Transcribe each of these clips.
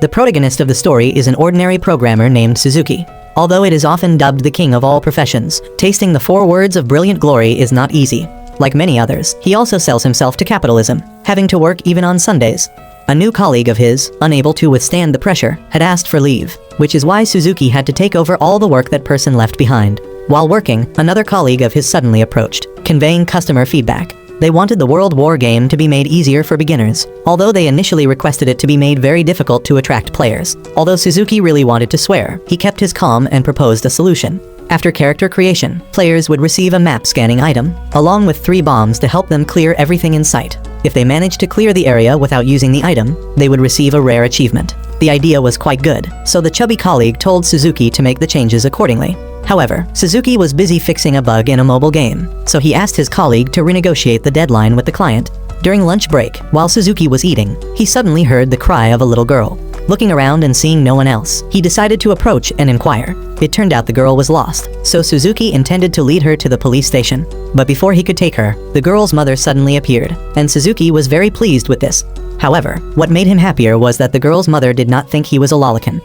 The protagonist of the story is an ordinary programmer named Suzuki. Although it is often dubbed the king of all professions, tasting the 4 words of brilliant glory is not easy. Like many others, he also sells himself to capitalism, having to work even on Sundays. A new colleague of his, unable to withstand the pressure, had asked for leave, which is why Suzuki had to take over all the work that person left behind. While working, another colleague of his suddenly approached, conveying customer feedback. They wanted the World War game to be made easier for beginners, although they initially requested it to be made very difficult to attract players. Although Suzuki really wanted to swear, he kept his calm and proposed a solution. After character creation, players would receive a map scanning item, along with 3 bombs to help them clear everything in sight. If they managed to clear the area without using the item, they would receive a rare achievement. The idea was quite good, so the chubby colleague told Suzuki to make the changes accordingly. However, Suzuki was busy fixing a bug in a mobile game, so he asked his colleague to renegotiate the deadline with the client. During lunch break, while Suzuki was eating, he suddenly heard the cry of a little girl. Looking around and seeing no one else, he decided to approach and inquire. It turned out the girl was lost, so Suzuki intended to lead her to the police station. But before he could take her, the girl's mother suddenly appeared, and Suzuki was very pleased with this. However, what made him happier was that the girl's mother did not think he was a lolicon.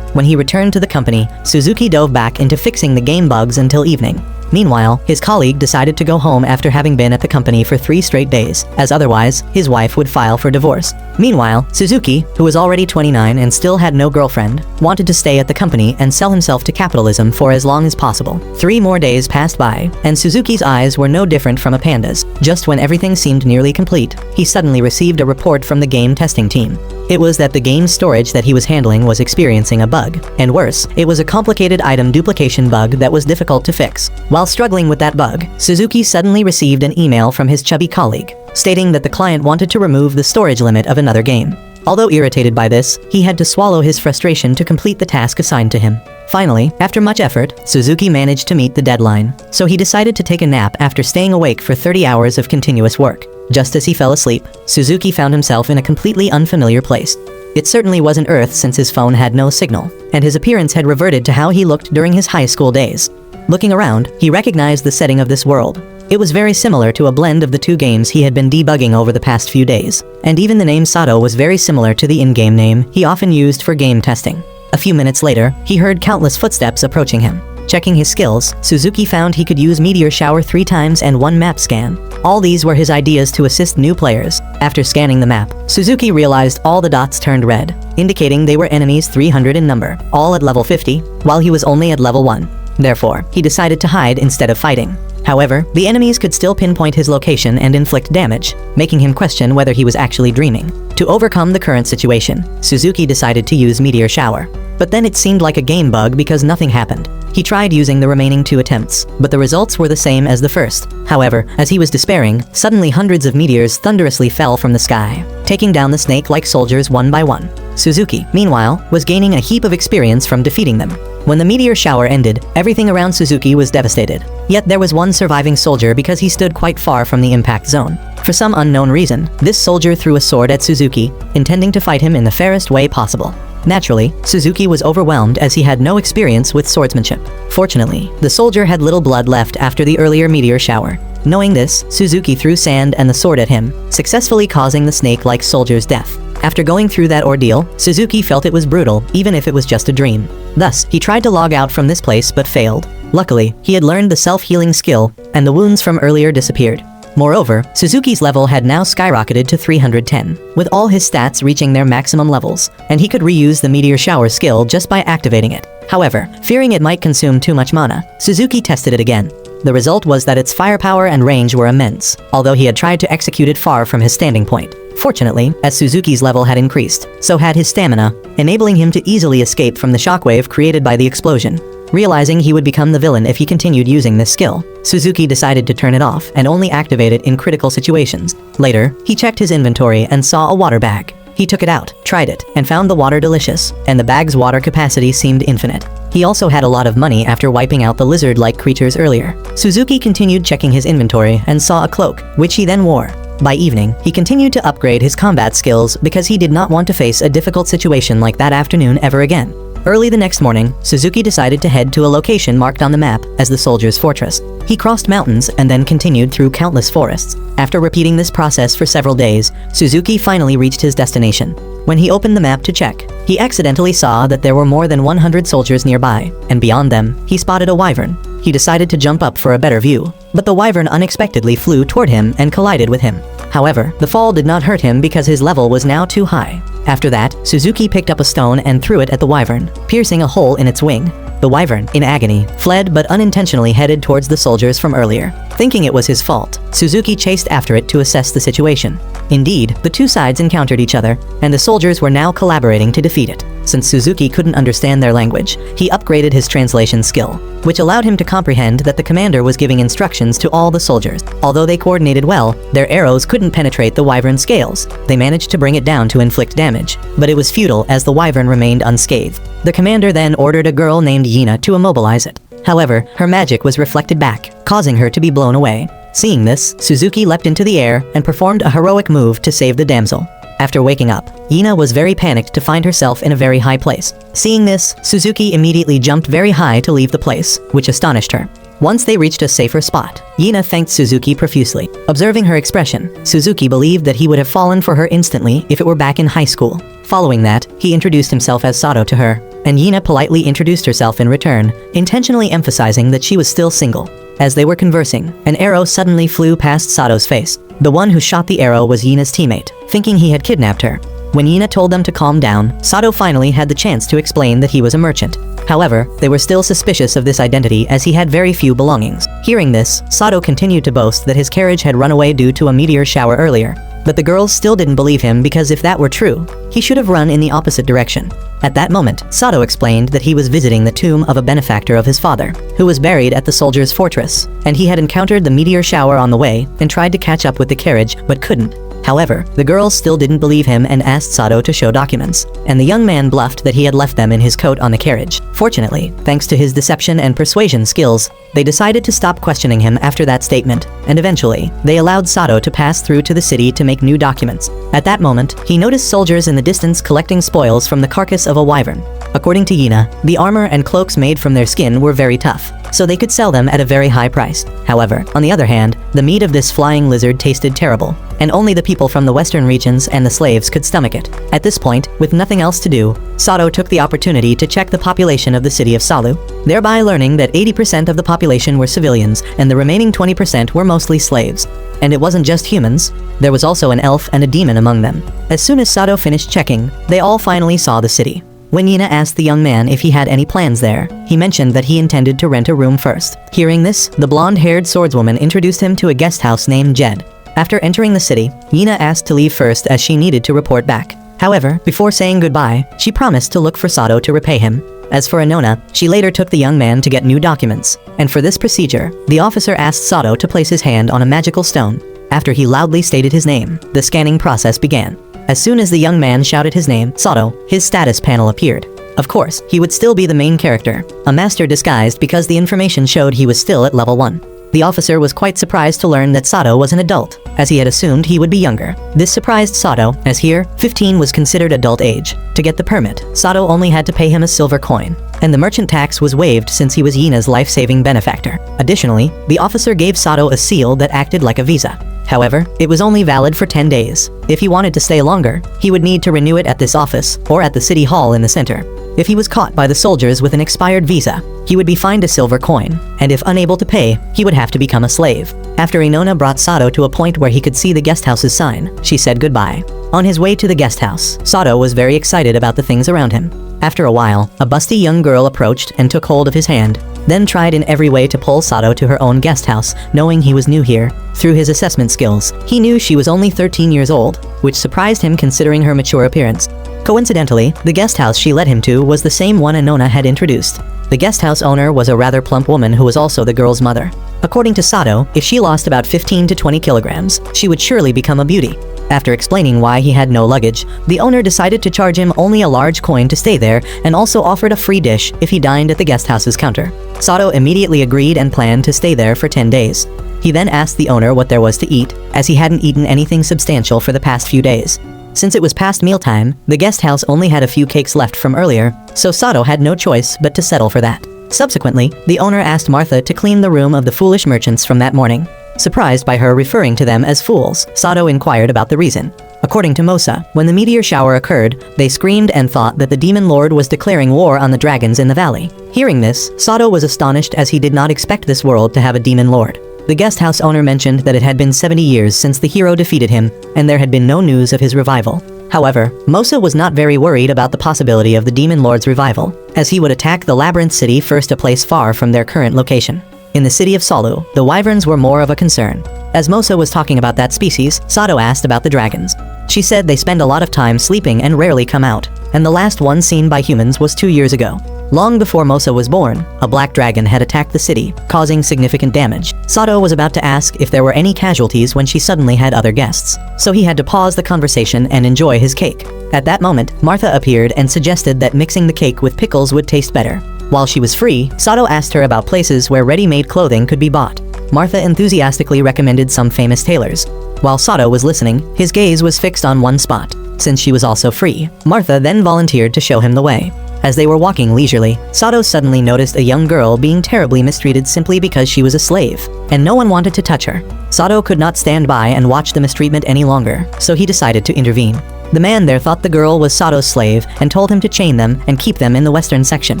When he returned to the company, Suzuki dove back into fixing the game bugs until evening. Meanwhile, his colleague decided to go home after having been at the company for 3 straight days, as otherwise, his wife would file for divorce. Meanwhile, Suzuki, who was already 29 and still had no girlfriend, wanted to stay at the company and sell himself to capitalism for as long as possible. 3 more days passed by, and Suzuki's eyes were no different from a panda's. Just when everything seemed nearly complete, he suddenly received a report from the game testing team. It was that the game's storage that he was handling was experiencing a bug, and worse, it was a complicated item duplication bug that was difficult to fix. While struggling with that bug, Suzuki suddenly received an email from his chubby colleague, stating that the client wanted to remove the storage limit of another game. Although irritated by this, he had to swallow his frustration to complete the task assigned to him. Finally, after much effort, Suzuki managed to meet the deadline, so he decided to take a nap after staying awake for 30 hours of continuous work. Just as he fell asleep, Suzuki found himself in a completely unfamiliar place. It certainly wasn't Earth since his phone had no signal, and his appearance had reverted to how he looked during his high school days. Looking around, he recognized the setting of this world. It was very similar to a blend of the 2 games he had been debugging over the past few days, and even the name Sato was very similar to the in-game name he often used for game testing. A few minutes later, he heard countless footsteps approaching him. Checking his skills, Suzuki found he could use Meteor Shower 3 times and 1 map scan. All these were his ideas to assist new players. After scanning the map, Suzuki realized all the dots turned red, indicating they were enemies 300 in number, all at level 50, while he was only at level 1. Therefore, he decided to hide instead of fighting. However, the enemies could still pinpoint his location and inflict damage, making him question whether he was actually dreaming. To overcome the current situation, Suzuki decided to use Meteor Shower. But then it seemed like a game bug because nothing happened. He tried using the remaining 2 attempts, but the results were the same as the first. However, as he was despairing, suddenly hundreds of meteors thunderously fell from the sky, taking down the snake-like soldiers one by one. Suzuki, meanwhile, was gaining a heap of experience from defeating them. When the meteor shower ended, everything around Suzuki was devastated. Yet there was one surviving soldier because he stood quite far from the impact zone. For some unknown reason, this soldier threw a sword at Suzuki, intending to fight him in the fairest way possible. Naturally, Suzuki was overwhelmed as he had no experience with swordsmanship. Fortunately, the soldier had little blood left after the earlier meteor shower. Knowing this, Suzuki threw sand and the sword at him, successfully causing the snake-like soldier's death. After going through that ordeal, Suzuki felt it was brutal, even if it was just a dream. Thus, he tried to log out from this place but failed. Luckily, he had learned the self-healing skill, and the wounds from earlier disappeared. Moreover, Suzuki's level had now skyrocketed to 310, with all his stats reaching their maximum levels, and he could reuse the meteor shower skill just by activating it. However, fearing it might consume too much mana, Suzuki tested it again. The result was that its firepower and range were immense, although he had tried to execute it far from his standing point. Fortunately, as Suzuki's level had increased, so had his stamina, enabling him to easily escape from the shockwave created by the explosion. Realizing he would become the villain if he continued using this skill, Suzuki decided to turn it off and only activate it in critical situations. Later, he checked his inventory and saw a water bag. He took it out, tried it, and found the water delicious, and the bag's water capacity seemed infinite. He also had a lot of money after wiping out the lizard-like creatures earlier. Suzuki continued checking his inventory and saw a cloak, which he then wore. By evening, he continued to upgrade his combat skills because he did not want to face a difficult situation like that afternoon ever again. Early the next morning, Suzuki decided to head to a location marked on the map as the soldiers' fortress. He crossed mountains and then continued through countless forests. After repeating this process for several days, Suzuki finally reached his destination. When he opened the map to check, he accidentally saw that there were more than 100 soldiers nearby, and beyond them, he spotted a wyvern. He decided to jump up for a better view, but the wyvern unexpectedly flew toward him and collided with him. However, the fall did not hurt him because his level was now too high. After that, Suzuki picked up a stone and threw it at the wyvern, piercing a hole in its wing. The wyvern, in agony, fled but unintentionally headed towards the soldiers from earlier. Thinking it was his fault, Suzuki chased after it to assess the situation. Indeed, the two sides encountered each other, and the soldiers were now collaborating to defeat it. Since Suzuki couldn't understand their language, he upgraded his translation skill, which allowed him to comprehend that the commander was giving instructions to all the soldiers. Although they coordinated well, their arrows couldn't penetrate the wyvern's scales. They managed to bring it down to inflict damage, but it was futile as the wyvern remained unscathed. The commander then ordered a girl named Yina to immobilize it. However, her magic was reflected back, causing her to be blown away. Seeing this, Suzuki leapt into the air and performed a heroic move to save the damsel. After waking up, Yina was very panicked to find herself in a very high place. Seeing this, Suzuki immediately jumped very high to leave the place, which astonished her. Once they reached a safer spot, Yina thanked Suzuki profusely. Observing her expression, Suzuki believed that he would have fallen for her instantly if it were back in high school. Following that, he introduced himself as Sato to her, and Yina politely introduced herself in return, intentionally emphasizing that she was still single. As they were conversing, an arrow suddenly flew past Sato's face. The one who shot the arrow was Yina's teammate, thinking he had kidnapped her. When Yina told them to calm down, Sato finally had the chance to explain that he was a merchant. However, they were still suspicious of this identity as he had very few belongings. Hearing this, Sato continued to boast that his carriage had run away due to a meteor shower earlier. But the girls still didn't believe him because if that were true, he should have run in the opposite direction. At that moment, Sato explained that he was visiting the tomb of a benefactor of his father, who was buried at the soldiers' fortress, and he had encountered the meteor shower on the way and tried to catch up with the carriage but couldn't. However, the girls still didn't believe him and asked Sato to show documents, and the young man bluffed that he had left them in his coat on the carriage. Fortunately, thanks to his deception and persuasion skills, they decided to stop questioning him after that statement, and eventually, they allowed Sato to pass through to the city to make new documents. At that moment, he noticed soldiers in the distance collecting spoils from the carcass of a wyvern. According to Yina, the armor and cloaks made from their skin were very tough, so they could sell them at a very high price. However, on the other hand, the meat of this flying lizard tasted terrible, and only the people from the western regions and the slaves could stomach it. At this point, with nothing else to do, Sato took the opportunity to check the population of the city of Salu, thereby learning that 80% of the population were civilians and the remaining 20% were mostly slaves. And it wasn't just humans, there was also an elf and a demon among them. As soon as Sato finished checking, they all finally saw the city. When Yina asked the young man if he had any plans there, he mentioned that he intended to rent a room first. Hearing this, the blonde-haired swordswoman introduced him to a guest house named Jed. After entering the city, Yina asked to leave first as she needed to report back. However, before saying goodbye, she promised to look for Sato to repay him. As for Inona, she later took the young man to get new documents, and for this procedure, the officer asked Sato to place his hand on a magical stone. After he loudly stated his name, the scanning process began. As soon as the young man shouted his name, Sato, his status panel appeared. Of course, he would still be the main character, a master disguised because the information showed he was still at level 1. The officer was quite surprised to learn that Sato was an adult, as he had assumed he would be younger. This surprised Sato, as here, 15 was considered adult age. To get the permit, Sato only had to pay him a silver coin, and the merchant tax was waived since he was Yina's life-saving benefactor. Additionally, the officer gave Sato a seal that acted like a visa. However, it was only valid for 10 days. If he wanted to stay longer, he would need to renew it at this office or at the city hall in the center. If he was caught by the soldiers with an expired visa, he would be fined a silver coin, and if unable to pay, he would have to become a slave. After Inona brought Sato to a point where he could see the guest house's sign, she said goodbye. On his way to the guest house, Sato was very excited about the things around him. After a while, a busty young girl approached and took hold of his hand, then tried in every way to pull Sato to her own guest house, knowing he was new here. Through his assessment skills, he knew she was only 13 years old, which surprised him considering her mature appearance. Coincidentally, the guest house she led him to was the same one Inona had introduced. The guest house owner was a rather plump woman who was also the girl's mother. According to Sato, if she lost about 15 to 20 kilograms, she would surely become a beauty. After explaining why he had no luggage, the owner decided to charge him only a large coin to stay there and also offered a free dish if he dined at the guest house's counter. Sato immediately agreed and planned to stay there for 10 days. He then asked the owner what there was to eat, as he hadn't eaten anything substantial for the past few days. Since it was past mealtime, the guest house only had a few cakes left from earlier, so Sato had no choice but to settle for that. Subsequently, the owner asked Martha to clean the room of the foolish merchants from that morning. Surprised by her referring to them as fools, Sato inquired about the reason. According to Mosa, when the meteor shower occurred, they screamed and thought that the demon lord was declaring war on the dragons in the valley. Hearing this, Sato was astonished as he did not expect this world to have a demon lord. The guest house owner mentioned that it had been 70 years since the hero defeated him, and there had been no news of his revival. However, Mosa was not very worried about the possibility of the demon lord's revival, as he would attack the labyrinth city first, a place far from their current location. In the city of Salu, the wyverns were more of a concern. As Mosa was talking about that species, Sato asked about the dragons. She said they spend a lot of time sleeping and rarely come out, and the last one seen by humans was 2 years ago. Long before Mosa was born, a black dragon had attacked the city, causing significant damage. Sato was about to ask if there were any casualties when she suddenly had other guests, so he had to pause the conversation and enjoy his cake. At that moment, Martha appeared and suggested that mixing the cake with pickles would taste better. While she was free, Sato asked her about places where ready-made clothing could be bought. Martha enthusiastically recommended some famous tailors. While Sato was listening, his gaze was fixed on one spot. Since she was also free, Martha then volunteered to show him the way. As they were walking leisurely, Sato suddenly noticed a young girl being terribly mistreated simply because she was a slave, and no one wanted to touch her. Sato could not stand by and watch the mistreatment any longer, so he decided to intervene. The man there thought the girl was Sato's slave and told him to chain them and keep them in the western section.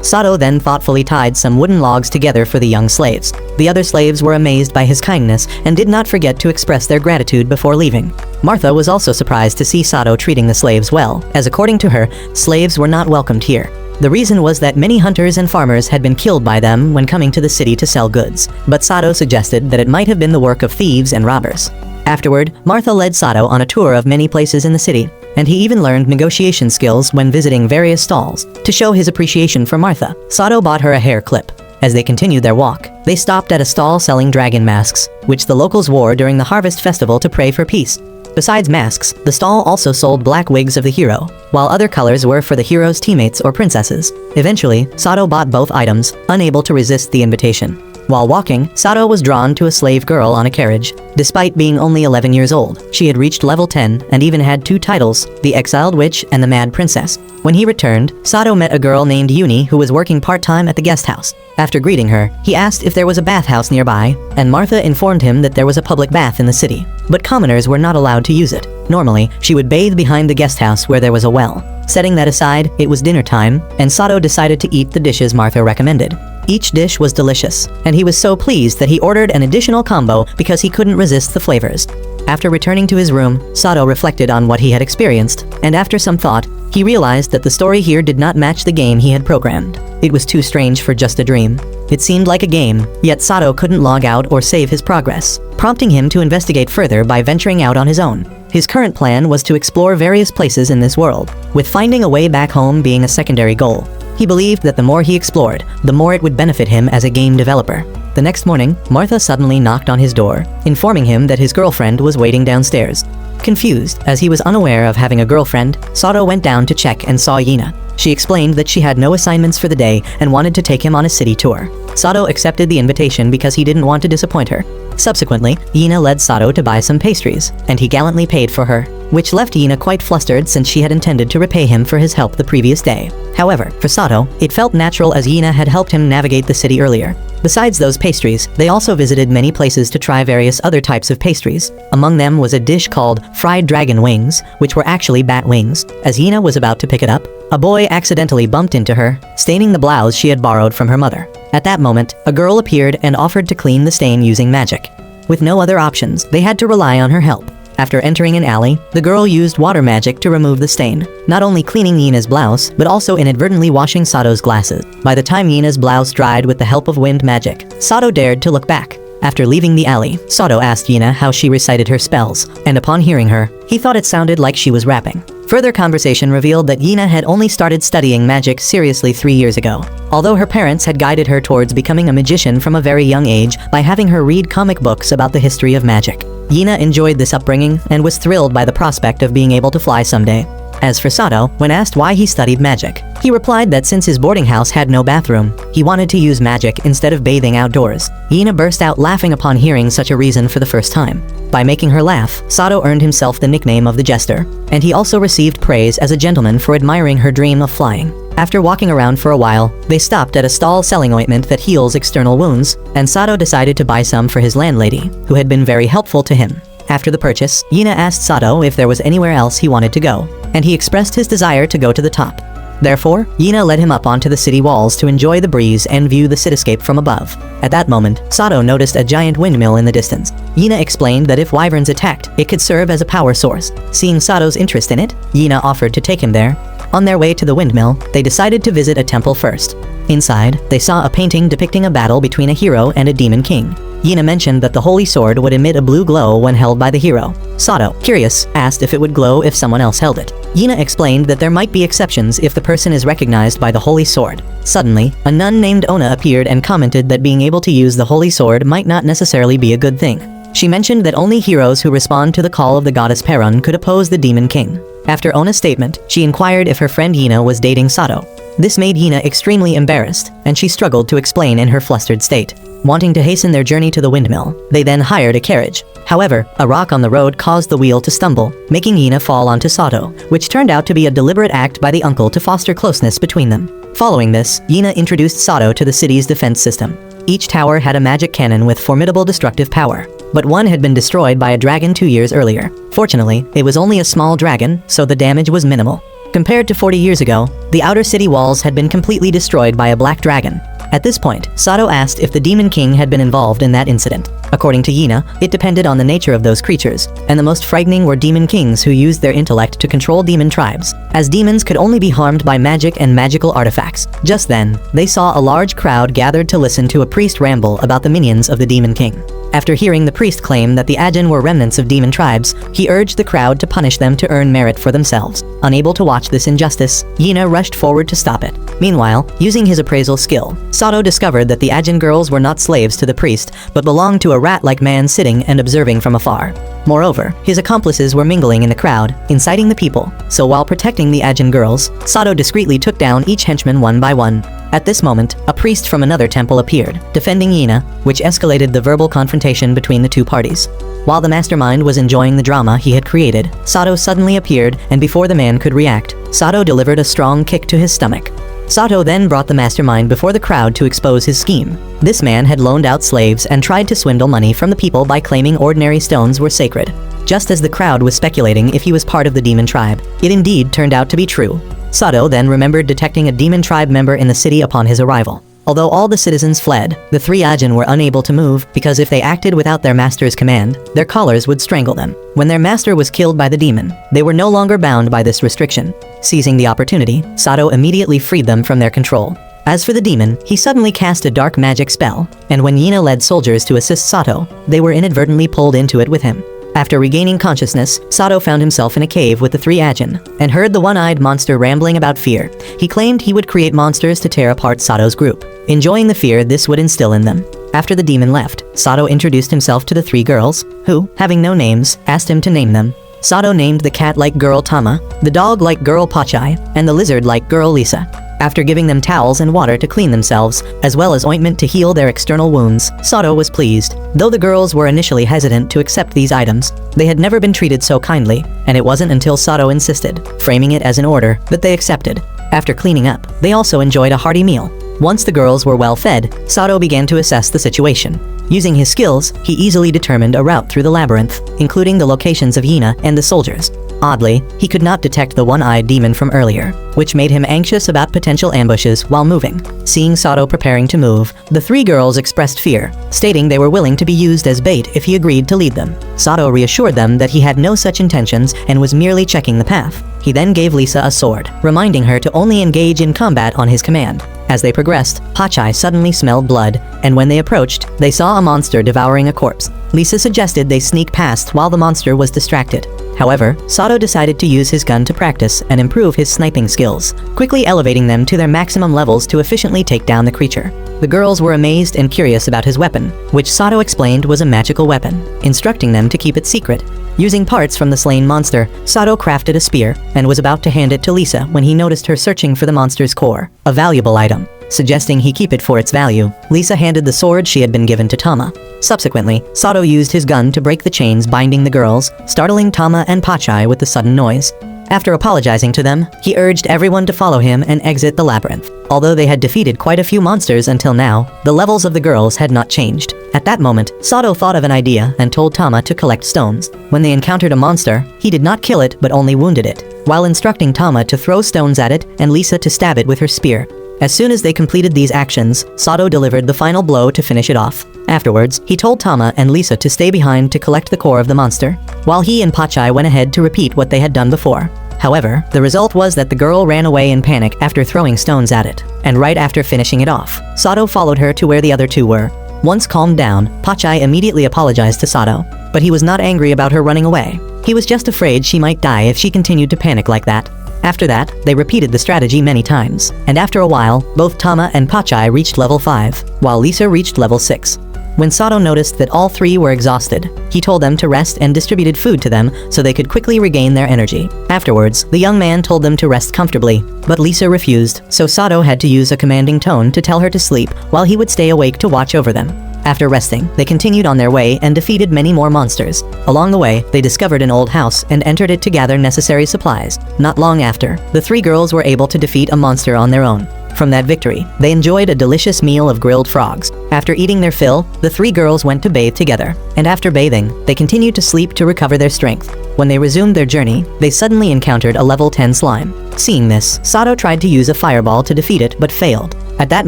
Sato then thoughtfully tied some wooden logs together for the young slaves. The other slaves were amazed by his kindness and did not forget to express their gratitude before leaving. Martha was also surprised to see Sato treating the slaves well, as according to her, slaves were not welcomed here. The reason was that many hunters and farmers had been killed by them when coming to the city to sell goods, but Sato suggested that it might have been the work of thieves and robbers. Afterward, Martha led Sato on a tour of many places in the city, and he even learned negotiation skills when visiting various stalls. To show his appreciation for Martha, Sato bought her a hair clip. As they continued their walk, they stopped at a stall selling dragon masks, which the locals wore during the harvest festival to pray for peace. Besides masks, the stall also sold black wigs of the hero, while other colors were for the hero's teammates or princesses. Eventually, Sato bought both items, unable to resist the invitation. While walking, Sato was drawn to a slave girl on a carriage. Despite being only 11 years old, she had reached level 10 and even had 2 titles, the Exiled Witch and the Mad Princess. When he returned, Sato met a girl named Yuni who was working part-time at the guest house. After greeting her, he asked if there was a bathhouse nearby, and Martha informed him that there was a public bath in the city, but commoners were not allowed to use it. Normally, she would bathe behind the guest house where there was a well. Setting that aside, it was dinner time, and Sato decided to eat the dishes Martha recommended. Each dish was delicious, and he was so pleased that he ordered an additional combo because he couldn't resist the flavors. After returning to his room, Sato reflected on what he had experienced, and after some thought, he realized that the story here did not match the game he had programmed. It was too strange for just a dream. It seemed like a game, yet Sato couldn't log out or save his progress, prompting him to investigate further by venturing out on his own. His current plan was to explore various places in this world, with finding a way back home being a secondary goal. He believed that the more he explored, the more it would benefit him as a game developer. The next morning, Martha suddenly knocked on his door, informing him that his girlfriend was waiting downstairs. Confused, as he was unaware of having a girlfriend, Sato went down to check and saw Yina. She explained that she had no assignments for the day and wanted to take him on a city tour. Sato accepted the invitation because he didn't want to disappoint her. Subsequently, Yina led Sato to buy some pastries, and he gallantly paid for her, which left Yina quite flustered since she had intended to repay him for his help the previous day. However, for Sato, it felt natural as Yina had helped him navigate the city earlier. Besides those pastries, they also visited many places to try various other types of pastries. Among them was a dish called fried dragon wings, which were actually bat wings. As Yina was about to pick it up, a boy accidentally bumped into her, staining the blouse she had borrowed from her mother. At that moment, a girl appeared and offered to clean the stain using magic. With no other options, they had to rely on her help. After entering an alley, the girl used water magic to remove the stain, not only cleaning Yina's blouse, but also inadvertently washing Sato's glasses. By the time Yina's blouse dried with the help of wind magic, Sato dared to look back. After leaving the alley, Sato asked Yina how she recited her spells, and upon hearing her, he thought it sounded like she was rapping. Further conversation revealed that Yina had only started studying magic seriously 3 years ago, although her parents had guided her towards becoming a magician from a very young age by having her read comic books about the history of magic. Yina enjoyed this upbringing and was thrilled by the prospect of being able to fly someday. As for Sato, when asked why he studied magic, he replied that since his boarding house had no bathroom, he wanted to use magic instead of bathing outdoors. Yina burst out laughing upon hearing such a reason for the first time. By making her laugh, Sato earned himself the nickname of the Jester, and he also received praise as a gentleman for admiring her dream of flying. After walking around for a while, they stopped at a stall selling ointment that heals external wounds, and Sato decided to buy some for his landlady, who had been very helpful to him. After the purchase, Yina asked Sato if there was anywhere else he wanted to go, and he expressed his desire to go to the top. Therefore, Yina led him up onto the city walls to enjoy the breeze and view the cityscape from above. At that moment, Sato noticed a giant windmill in the distance. Yina explained that if wyverns attacked, it could serve as a power source. Seeing Sato's interest in it, Yina offered to take him there. On their way to the windmill, they decided to visit a temple first. Inside, they saw a painting depicting a battle between a hero and a demon king. Yina mentioned that the holy sword would emit a blue glow when held by the hero. Sato, curious, asked if it would glow if someone else held it. Yina explained that there might be exceptions if the person is recognized by the holy sword. Suddenly, a nun named Ona appeared and commented that being able to use the holy sword might not necessarily be a good thing. She mentioned that only heroes who respond to the call of the goddess Perun could oppose the demon king. After Ona's statement, she inquired if her friend Yina was dating Sato. This made Yina extremely embarrassed, and she struggled to explain in her flustered state. Wanting to hasten their journey to the windmill, they then hired a carriage. However, a rock on the road caused the wheel to stumble, making Yina fall onto Sato, which turned out to be a deliberate act by the uncle to foster closeness between them. Following this, Yina introduced Sato to the city's defense system. Each tower had a magic cannon with formidable destructive power, but one had been destroyed by a dragon 2 years earlier. Fortunately, it was only a small dragon, so the damage was minimal. Compared to 40 years ago, the outer city walls had been completely destroyed by a black dragon. At this point, Sato asked if the Demon King had been involved in that incident. According to Yina, it depended on the nature of those creatures, and the most frightening were demon kings who used their intellect to control demon tribes, as demons could only be harmed by magic and magical artifacts. Just then, they saw a large crowd gathered to listen to a priest ramble about the minions of the Demon King. After hearing the priest claim that the Ajin were remnants of demon tribes, he urged the crowd to punish them to earn merit for themselves. Unable to watch this injustice, Yina rushed forward to stop it. Meanwhile, using his appraisal skill, Sato discovered that the Ajin girls were not slaves to the priest, but belonged to a rat-like man sitting and observing from afar. Moreover, his accomplices were mingling in the crowd, inciting the people, so while protecting the Ajin girls, Sato discreetly took down each henchman one by one. At this moment, a priest from another temple appeared, defending Yina, which escalated the verbal confrontation between the two parties. While the mastermind was enjoying the drama he had created, Sato suddenly appeared, and before the man could react, Sato delivered a strong kick to his stomach. Sato then brought the mastermind before the crowd to expose his scheme. This man had loaned out slaves and tried to swindle money from the people by claiming ordinary stones were sacred. Just as the crowd was speculating if he was part of the demon tribe, it indeed turned out to be true. Sato then remembered detecting a demon tribe member in the city upon his arrival. Although all the citizens fled, the three Ajin were unable to move because if they acted without their master's command, their collars would strangle them. When their master was killed by the demon, they were no longer bound by this restriction. Seizing the opportunity, Sato immediately freed them from their control. As for the demon, he suddenly cast a dark magic spell, and when Yina led soldiers to assist Sato, they were inadvertently pulled into it with him. After regaining consciousness, Sato found himself in a cave with the three Ajin, and heard the one-eyed monster rambling about fear. He claimed he would create monsters to tear apart Sato's group, enjoying the fear this would instill in them. After the demon left, Sato introduced himself to the three girls, who, having no names, asked him to name them. Sato named the cat-like girl Tama, the dog-like girl Pachai, and the lizard-like girl Lisa. After giving them towels and water to clean themselves, as well as ointment to heal their external wounds, Sato was pleased. Though the girls were initially hesitant to accept these items, they had never been treated so kindly, and it wasn't until Sato insisted, framing it as an order, that they accepted. After cleaning up, they also enjoyed a hearty meal. Once the girls were well fed, Sato began to assess the situation. Using his skills, he easily determined a route through the labyrinth, including the locations of Yina and the soldiers. Oddly, he could not detect the one-eyed demon from earlier, which made him anxious about potential ambushes while moving. Seeing Sato preparing to move, the three girls expressed fear, stating they were willing to be used as bait if he agreed to lead them. Sato reassured them that he had no such intentions and was merely checking the path. He then gave Lisa a sword, reminding her to only engage in combat on his command. As they progressed, Pachai suddenly smelled blood, and when they approached, they saw a monster devouring a corpse. Lisa suggested they sneak past while the monster was distracted. However, Sato decided to use his gun to practice and improve his sniping skills, quickly elevating them to their maximum levels to efficiently take down the creature. The girls were amazed and curious about his weapon, which Sato explained was a magical weapon, instructing them to keep it secret. Using parts from the slain monster, Sato crafted a spear and was about to hand it to Lisa when he noticed her searching for the monster's core, a valuable item. Suggesting he keep it for its value, Lisa handed the sword she had been given to Tama. Subsequently, Sato used his gun to break the chains binding the girls, startling Tama and Pachai with the sudden noise. After apologizing to them, he urged everyone to follow him and exit the labyrinth. Although they had defeated quite a few monsters until now, the levels of the girls had not changed. At that moment, Sato thought of an idea and told Tama to collect stones. When they encountered a monster, he did not kill it but only wounded it, while instructing Tama to throw stones at it and Lisa to stab it with her spear. As soon as they completed these actions, Sato delivered the final blow to finish it off. Afterwards, he told Tama and Lisa to stay behind to collect the core of the monster, while he and Pachai went ahead to repeat what they had done before. However, the result was that the girl ran away in panic after throwing stones at it, and right after finishing it off, Sato followed her to where the other two were. Once calmed down, Pachai immediately apologized to Sato, but he was not angry about her running away. He was just afraid she might die if she continued to panic like that. After that, they repeated the strategy many times, and after a while, both Tama and Pachai reached level 5, while Lisa reached level 6. When Sato noticed that all three were exhausted, he told them to rest and distributed food to them so they could quickly regain their energy. Afterwards, the young man told them to rest comfortably, but Lisa refused, so Sato had to use a commanding tone to tell her to sleep while he would stay awake to watch over them. After resting, they continued on their way and defeated many more monsters. Along the way, they discovered an old house and entered it to gather necessary supplies. Not long after, the three girls were able to defeat a monster on their own. From that victory, they enjoyed a delicious meal of grilled frogs. After eating their fill, the three girls went to bathe together, and after bathing, they continued to sleep to recover their strength. When they resumed their journey, they suddenly encountered a level 10 slime. Seeing this, Sato tried to use a fireball to defeat it but failed. At that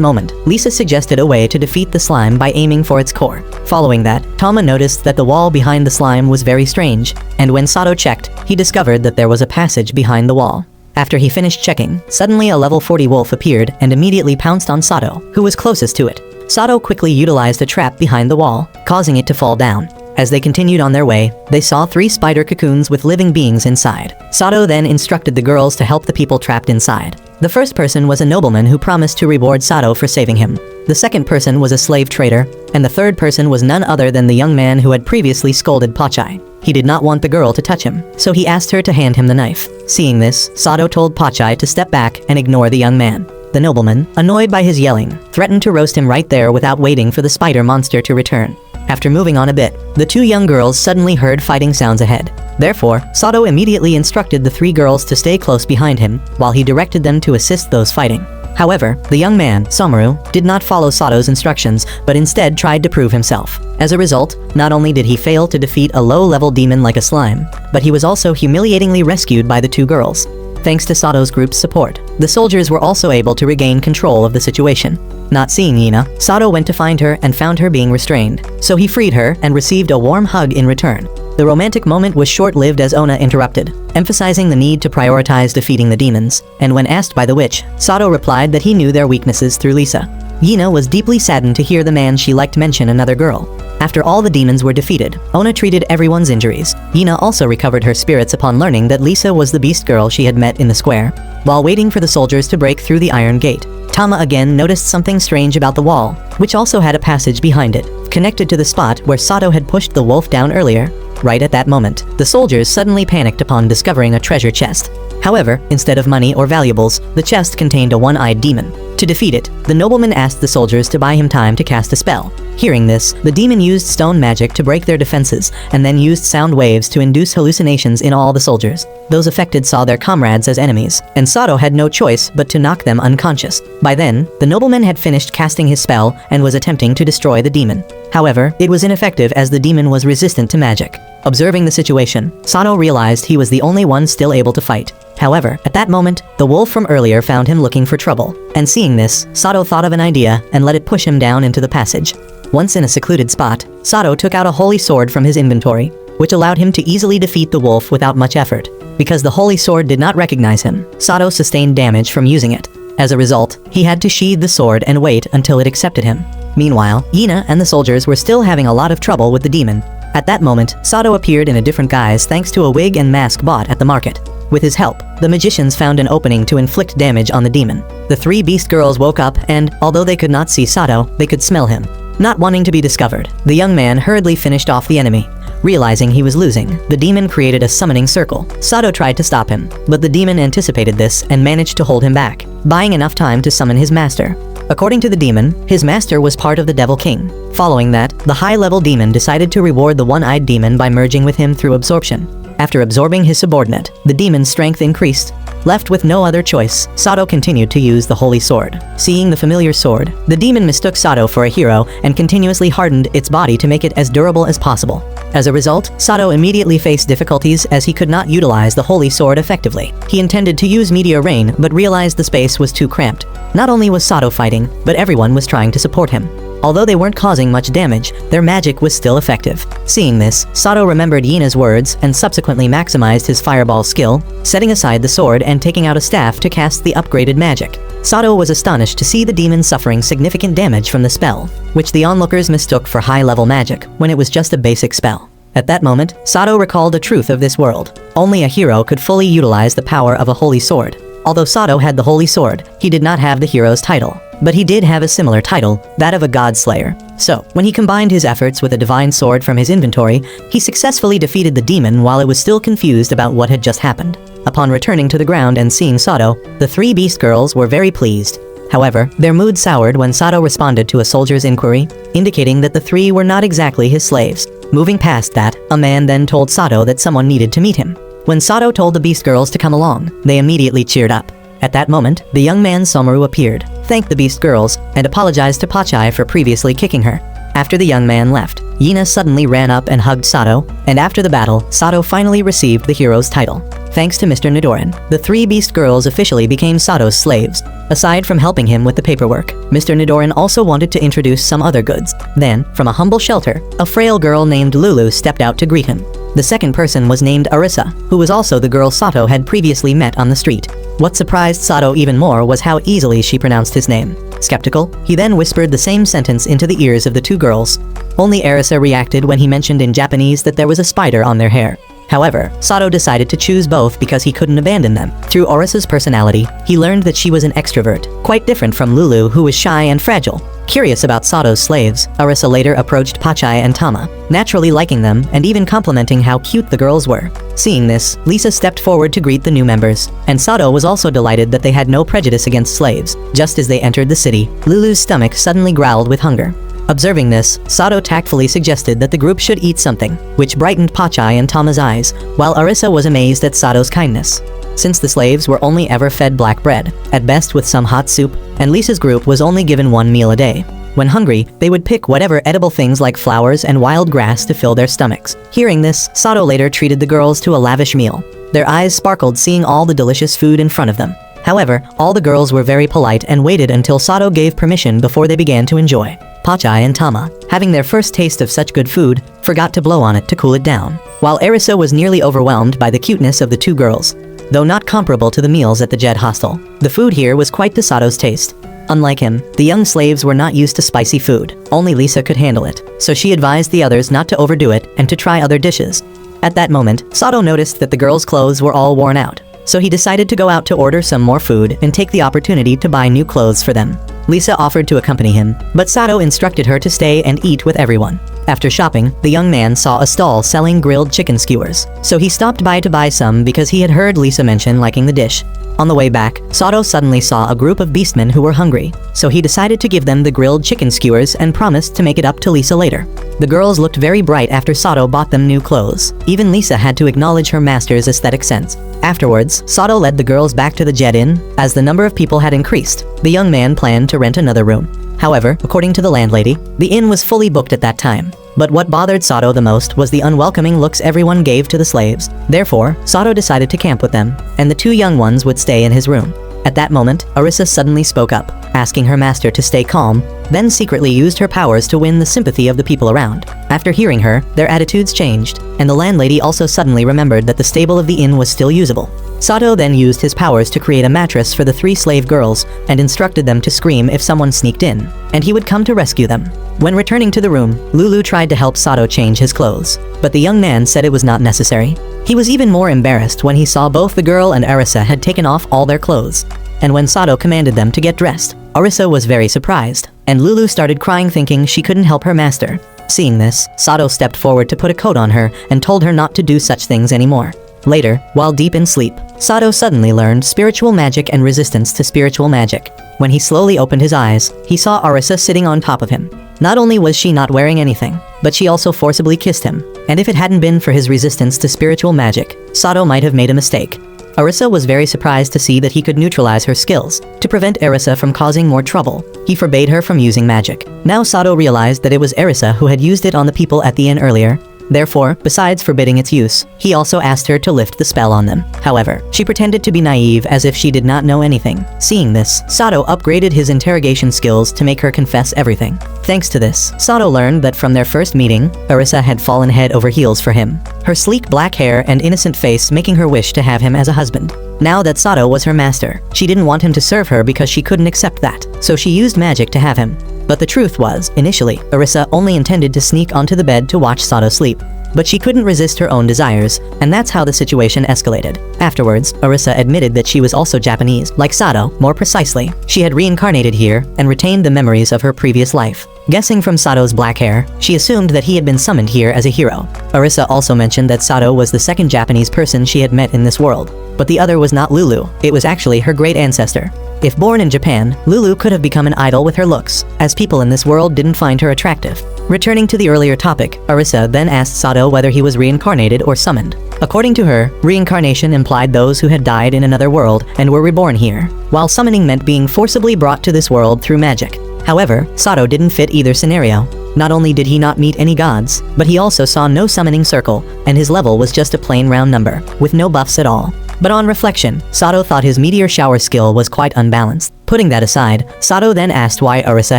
moment, Lisa suggested a way to defeat the slime by aiming for its core. Following that, Tama noticed that the wall behind the slime was very strange, and when Sato checked, he discovered that there was a passage behind the wall. After he finished checking, suddenly a level 40 wolf appeared and immediately pounced on Sato, who was closest to it. Sato quickly utilized a trap behind the wall, causing it to fall down. As they continued on their way, they saw 3 spider cocoons with living beings inside. Sato then instructed the girls to help the people trapped inside. The first person was a nobleman who promised to reward Sato for saving him. The second person was a slave trader, and the third person was none other than the young man who had previously scolded Pachai. He did not want the girl to touch him, so he asked her to hand him the knife. Seeing this, Sato told Pachai to step back and ignore the young man. The nobleman, annoyed by his yelling, threatened to roast him right there without waiting for the spider monster to return. After moving on a bit, the 2 young girls suddenly heard fighting sounds ahead. Therefore, Sato immediately instructed the 3 girls to stay close behind him, while he directed them to assist those fighting. However, the young man, Somaru, did not follow Sato's instructions, but instead tried to prove himself. As a result, not only did he fail to defeat a low-level demon like a slime, but he was also humiliatingly rescued by the 2 girls. Thanks to Sato's group's support, the soldiers were also able to regain control of the situation. Not seeing Ina, Sato went to find her and found her being restrained, so he freed her and received a warm hug in return. The romantic moment was short-lived as Ona interrupted, emphasizing the need to prioritize defeating the demons, and when asked by the witch, Sato replied that he knew their weaknesses through Lisa. Yina was deeply saddened to hear the man she liked mention another girl. After all the demons were defeated, Ona treated everyone's injuries. Yina also recovered her spirits upon learning that Lisa was the beast girl she had met in the square. While waiting for the soldiers to break through the iron gate, Tama again noticed something strange about the wall, which also had a passage behind it, connected to the spot where Sato had pushed the wolf down earlier. Right at that moment, the soldiers suddenly panicked upon discovering a treasure chest. However, instead of money or valuables, the chest contained a one-eyed demon. To defeat it, the nobleman asked the soldiers to buy him time to cast a spell. Hearing this, the demon used stone magic to break their defenses, and then used sound waves to induce hallucinations in all the soldiers. Those affected saw their comrades as enemies, and Sato had no choice but to knock them unconscious. By then, the nobleman had finished casting his spell and was attempting to destroy the demon. However, it was ineffective as the demon was resistant to magic. Observing the situation, Sato realized he was the only one still able to fight. However, at that moment, the wolf from earlier found him looking for trouble. And seeing this, Sato thought of an idea and let it push him down into the passage. Once in a secluded spot, Sato took out a holy sword from his inventory, which allowed him to easily defeat the wolf without much effort. Because the holy sword did not recognize him, Sato sustained damage from using it. As a result, he had to sheathe the sword and wait until it accepted him. Meanwhile, Ina and the soldiers were still having a lot of trouble with the demon. At that moment, Sato appeared in a different guise thanks to a wig and mask bought at the market. With his help, the magicians found an opening to inflict damage on the demon. The 3 beast girls woke up and, although they could not see Sato, they could smell him. Not wanting to be discovered, the young man hurriedly finished off the enemy. Realizing he was losing, the demon created a summoning circle. Sato tried to stop him, but the demon anticipated this and managed to hold him back, buying enough time to summon his master. According to the demon, his master was part of the Devil King. Following that, the high-level demon decided to reward the one-eyed demon by merging with him through absorption. After absorbing his subordinate, the demon's strength increased. Left with no other choice, Sato continued to use the holy sword. Seeing the familiar sword, the demon mistook Sato for a hero and continuously hardened its body to make it as durable as possible. As a result, Sato immediately faced difficulties as he could not utilize the holy sword effectively. He intended to use meteor rain but realized the space was too cramped. Not only was Sato fighting, but everyone was trying to support him. Although they weren't causing much damage, their magic was still effective. Seeing this, Sato remembered Yina's words and subsequently maximized his fireball skill, setting aside the sword and taking out a staff to cast the upgraded magic. Sato was astonished to see the demon suffering significant damage from the spell, which the onlookers mistook for high-level magic when it was just a basic spell. At that moment, Sato recalled the truth of this world. Only a hero could fully utilize the power of a holy sword. Although Sato had the holy sword, he did not have the hero's title. But he did have a similar title, that of a god slayer. So, when he combined his efforts with a divine sword from his inventory, he successfully defeated the demon while it was still confused about what had just happened. Upon returning to the ground and seeing Sato, the three beast girls were very pleased. However, their mood soured when Sato responded to a soldier's inquiry, indicating that the three were not exactly his slaves. Moving past that, a man then told Sato that someone needed to meet him. When Sato told the beast girls to come along, they immediately cheered up. At that moment, the young man Somaru appeared, thanked the beast girls, and apologized to Pachai for previously kicking her. After the young man left, Yina suddenly ran up and hugged Sato, and after the battle, Sato finally received the hero's title. Thanks to Mr. Nidoran, the three beast girls officially became Sato's slaves. Aside from helping him with the paperwork, Mr. Nidoran also wanted to introduce some other goods. Then, from a humble shelter, a frail girl named Lulu stepped out to greet him. The second person was named Arisa, who was also the girl Sato had previously met on the street. What surprised Sato even more was how easily she pronounced his name. Skeptical, he then whispered the same sentence into the ears of the two girls. Only Arisa reacted when he mentioned in Japanese that there was a spider on their hair. However, Sato decided to choose both because he couldn't abandon them. Through Arisa's personality, he learned that she was an extrovert, quite different from Lulu, who was shy and fragile. Curious about Sato's slaves, Arisa later approached Pachai and Tama, naturally liking them and even complimenting how cute the girls were. Seeing this, Lisa stepped forward to greet the new members, and Sato was also delighted that they had no prejudice against slaves. Just as they entered the city, Lulu's stomach suddenly growled with hunger. Observing this, Sato tactfully suggested that the group should eat something, which brightened Pachai and Tama's eyes, while Arisa was amazed at Sato's kindness. Since the slaves were only ever fed black bread, at best with some hot soup, and Lisa's group was only given one meal a day. When hungry, they would pick whatever edible things like flowers and wild grass to fill their stomachs. Hearing this, Sato later treated the girls to a lavish meal. Their eyes sparkled seeing all the delicious food in front of them. However, all the girls were very polite and waited until Sato gave permission before they began to enjoy. Pachai and Tama, having their first taste of such good food, forgot to blow on it to cool it down, while Arisa was nearly overwhelmed by the cuteness of the two girls. Though not comparable to the meals at the Jed hostel, the food here was quite to Sato's taste. Unlike him, the young slaves were not used to spicy food. Only Lisa could handle it, so she advised the others not to overdo it and to try other dishes. At that moment, Sato noticed that the girls' clothes were all worn out, so he decided to go out to order some more food and take the opportunity to buy new clothes for them. Lisa offered to accompany him, but Sato instructed her to stay and eat with everyone. After shopping, the young man saw a stall selling grilled chicken skewers, so he stopped by to buy some because he had heard Lisa mention liking the dish. On the way back, Sato suddenly saw a group of beastmen who were hungry, so he decided to give them the grilled chicken skewers and promised to make it up to Lisa later. The girls looked very bright after Sato bought them new clothes. Even Lisa had to acknowledge her master's aesthetic sense. Afterwards, Sato led the girls back to the Jet Inn. As the number of people had increased, the young man planned to rent another room. However, according to the landlady, the inn was fully booked at that time. But what bothered Sato the most was the unwelcoming looks everyone gave to the slaves. Therefore, Sato decided to camp with them, and the two young ones would stay in his room. At that moment, Arisa suddenly spoke up, asking her master to stay calm, then secretly used her powers to win the sympathy of the people around. After hearing her, their attitudes changed, and the landlady also suddenly remembered that the stable of the inn was still usable. Sato then used his powers to create a mattress for the three slave girls and instructed them to scream if someone sneaked in, and he would come to rescue them. When returning to the room, Lulu tried to help Sato change his clothes, but the young man said it was not necessary. He was even more embarrassed when he saw both the girl and Arisa had taken off all their clothes, and when Sato commanded them to get dressed, Arisa was very surprised, and Lulu started crying thinking she couldn't help her master. Seeing this, Sato stepped forward to put a coat on her and told her not to do such things anymore. Later, while deep in sleep, Sato suddenly learned spiritual magic and resistance to spiritual magic. When he slowly opened his eyes, he saw Arisa sitting on top of him. Not only was she not wearing anything, but she also forcibly kissed him. And if it hadn't been for his resistance to spiritual magic, Sato might have made a mistake. Arisa was very surprised to see that he could neutralize her skills. To prevent Arisa from causing more trouble, he forbade her from using magic. Now Sato realized that it was Arisa who had used it on the people at the inn earlier. Therefore, besides forbidding its use, he also asked her to lift the spell on them. However, she pretended to be naive as if she did not know anything. Seeing this, Sato upgraded his interrogation skills to make her confess everything. Thanks to this, Sato learned that from their first meeting, Arisa had fallen head over heels for him. Her sleek black hair and innocent face making her wish to have him as a husband. Now that Sato was her master, she didn't want him to serve her because she couldn't accept that, so she used magic to have him. But the truth was, initially, Arisa only intended to sneak onto the bed to watch Sato sleep. But she couldn't resist her own desires, and that's how the situation escalated. Afterwards, Arisa admitted that she was also Japanese, like Sato. More precisely, she had reincarnated here and retained the memories of her previous life. Guessing from Sato's black hair, she assumed that he had been summoned here as a hero. Arisa also mentioned that Sato was the second Japanese person she had met in this world. But the other was not Lulu, it was actually her great ancestor. If born in Japan, Lulu could have become an idol with her looks, as people in this world didn't find her attractive. Returning to the earlier topic, Arisa then asked Sato whether he was reincarnated or summoned. According to her, reincarnation implied those who had died in another world and were reborn here, while summoning meant being forcibly brought to this world through magic. However, Sato didn't fit either scenario. Not only did he not meet any gods, but he also saw no summoning circle, and his level was just a plain round number, with no buffs at all. But on reflection, Sato thought his meteor shower skill was quite unbalanced. Putting that aside, Sato then asked why Arisa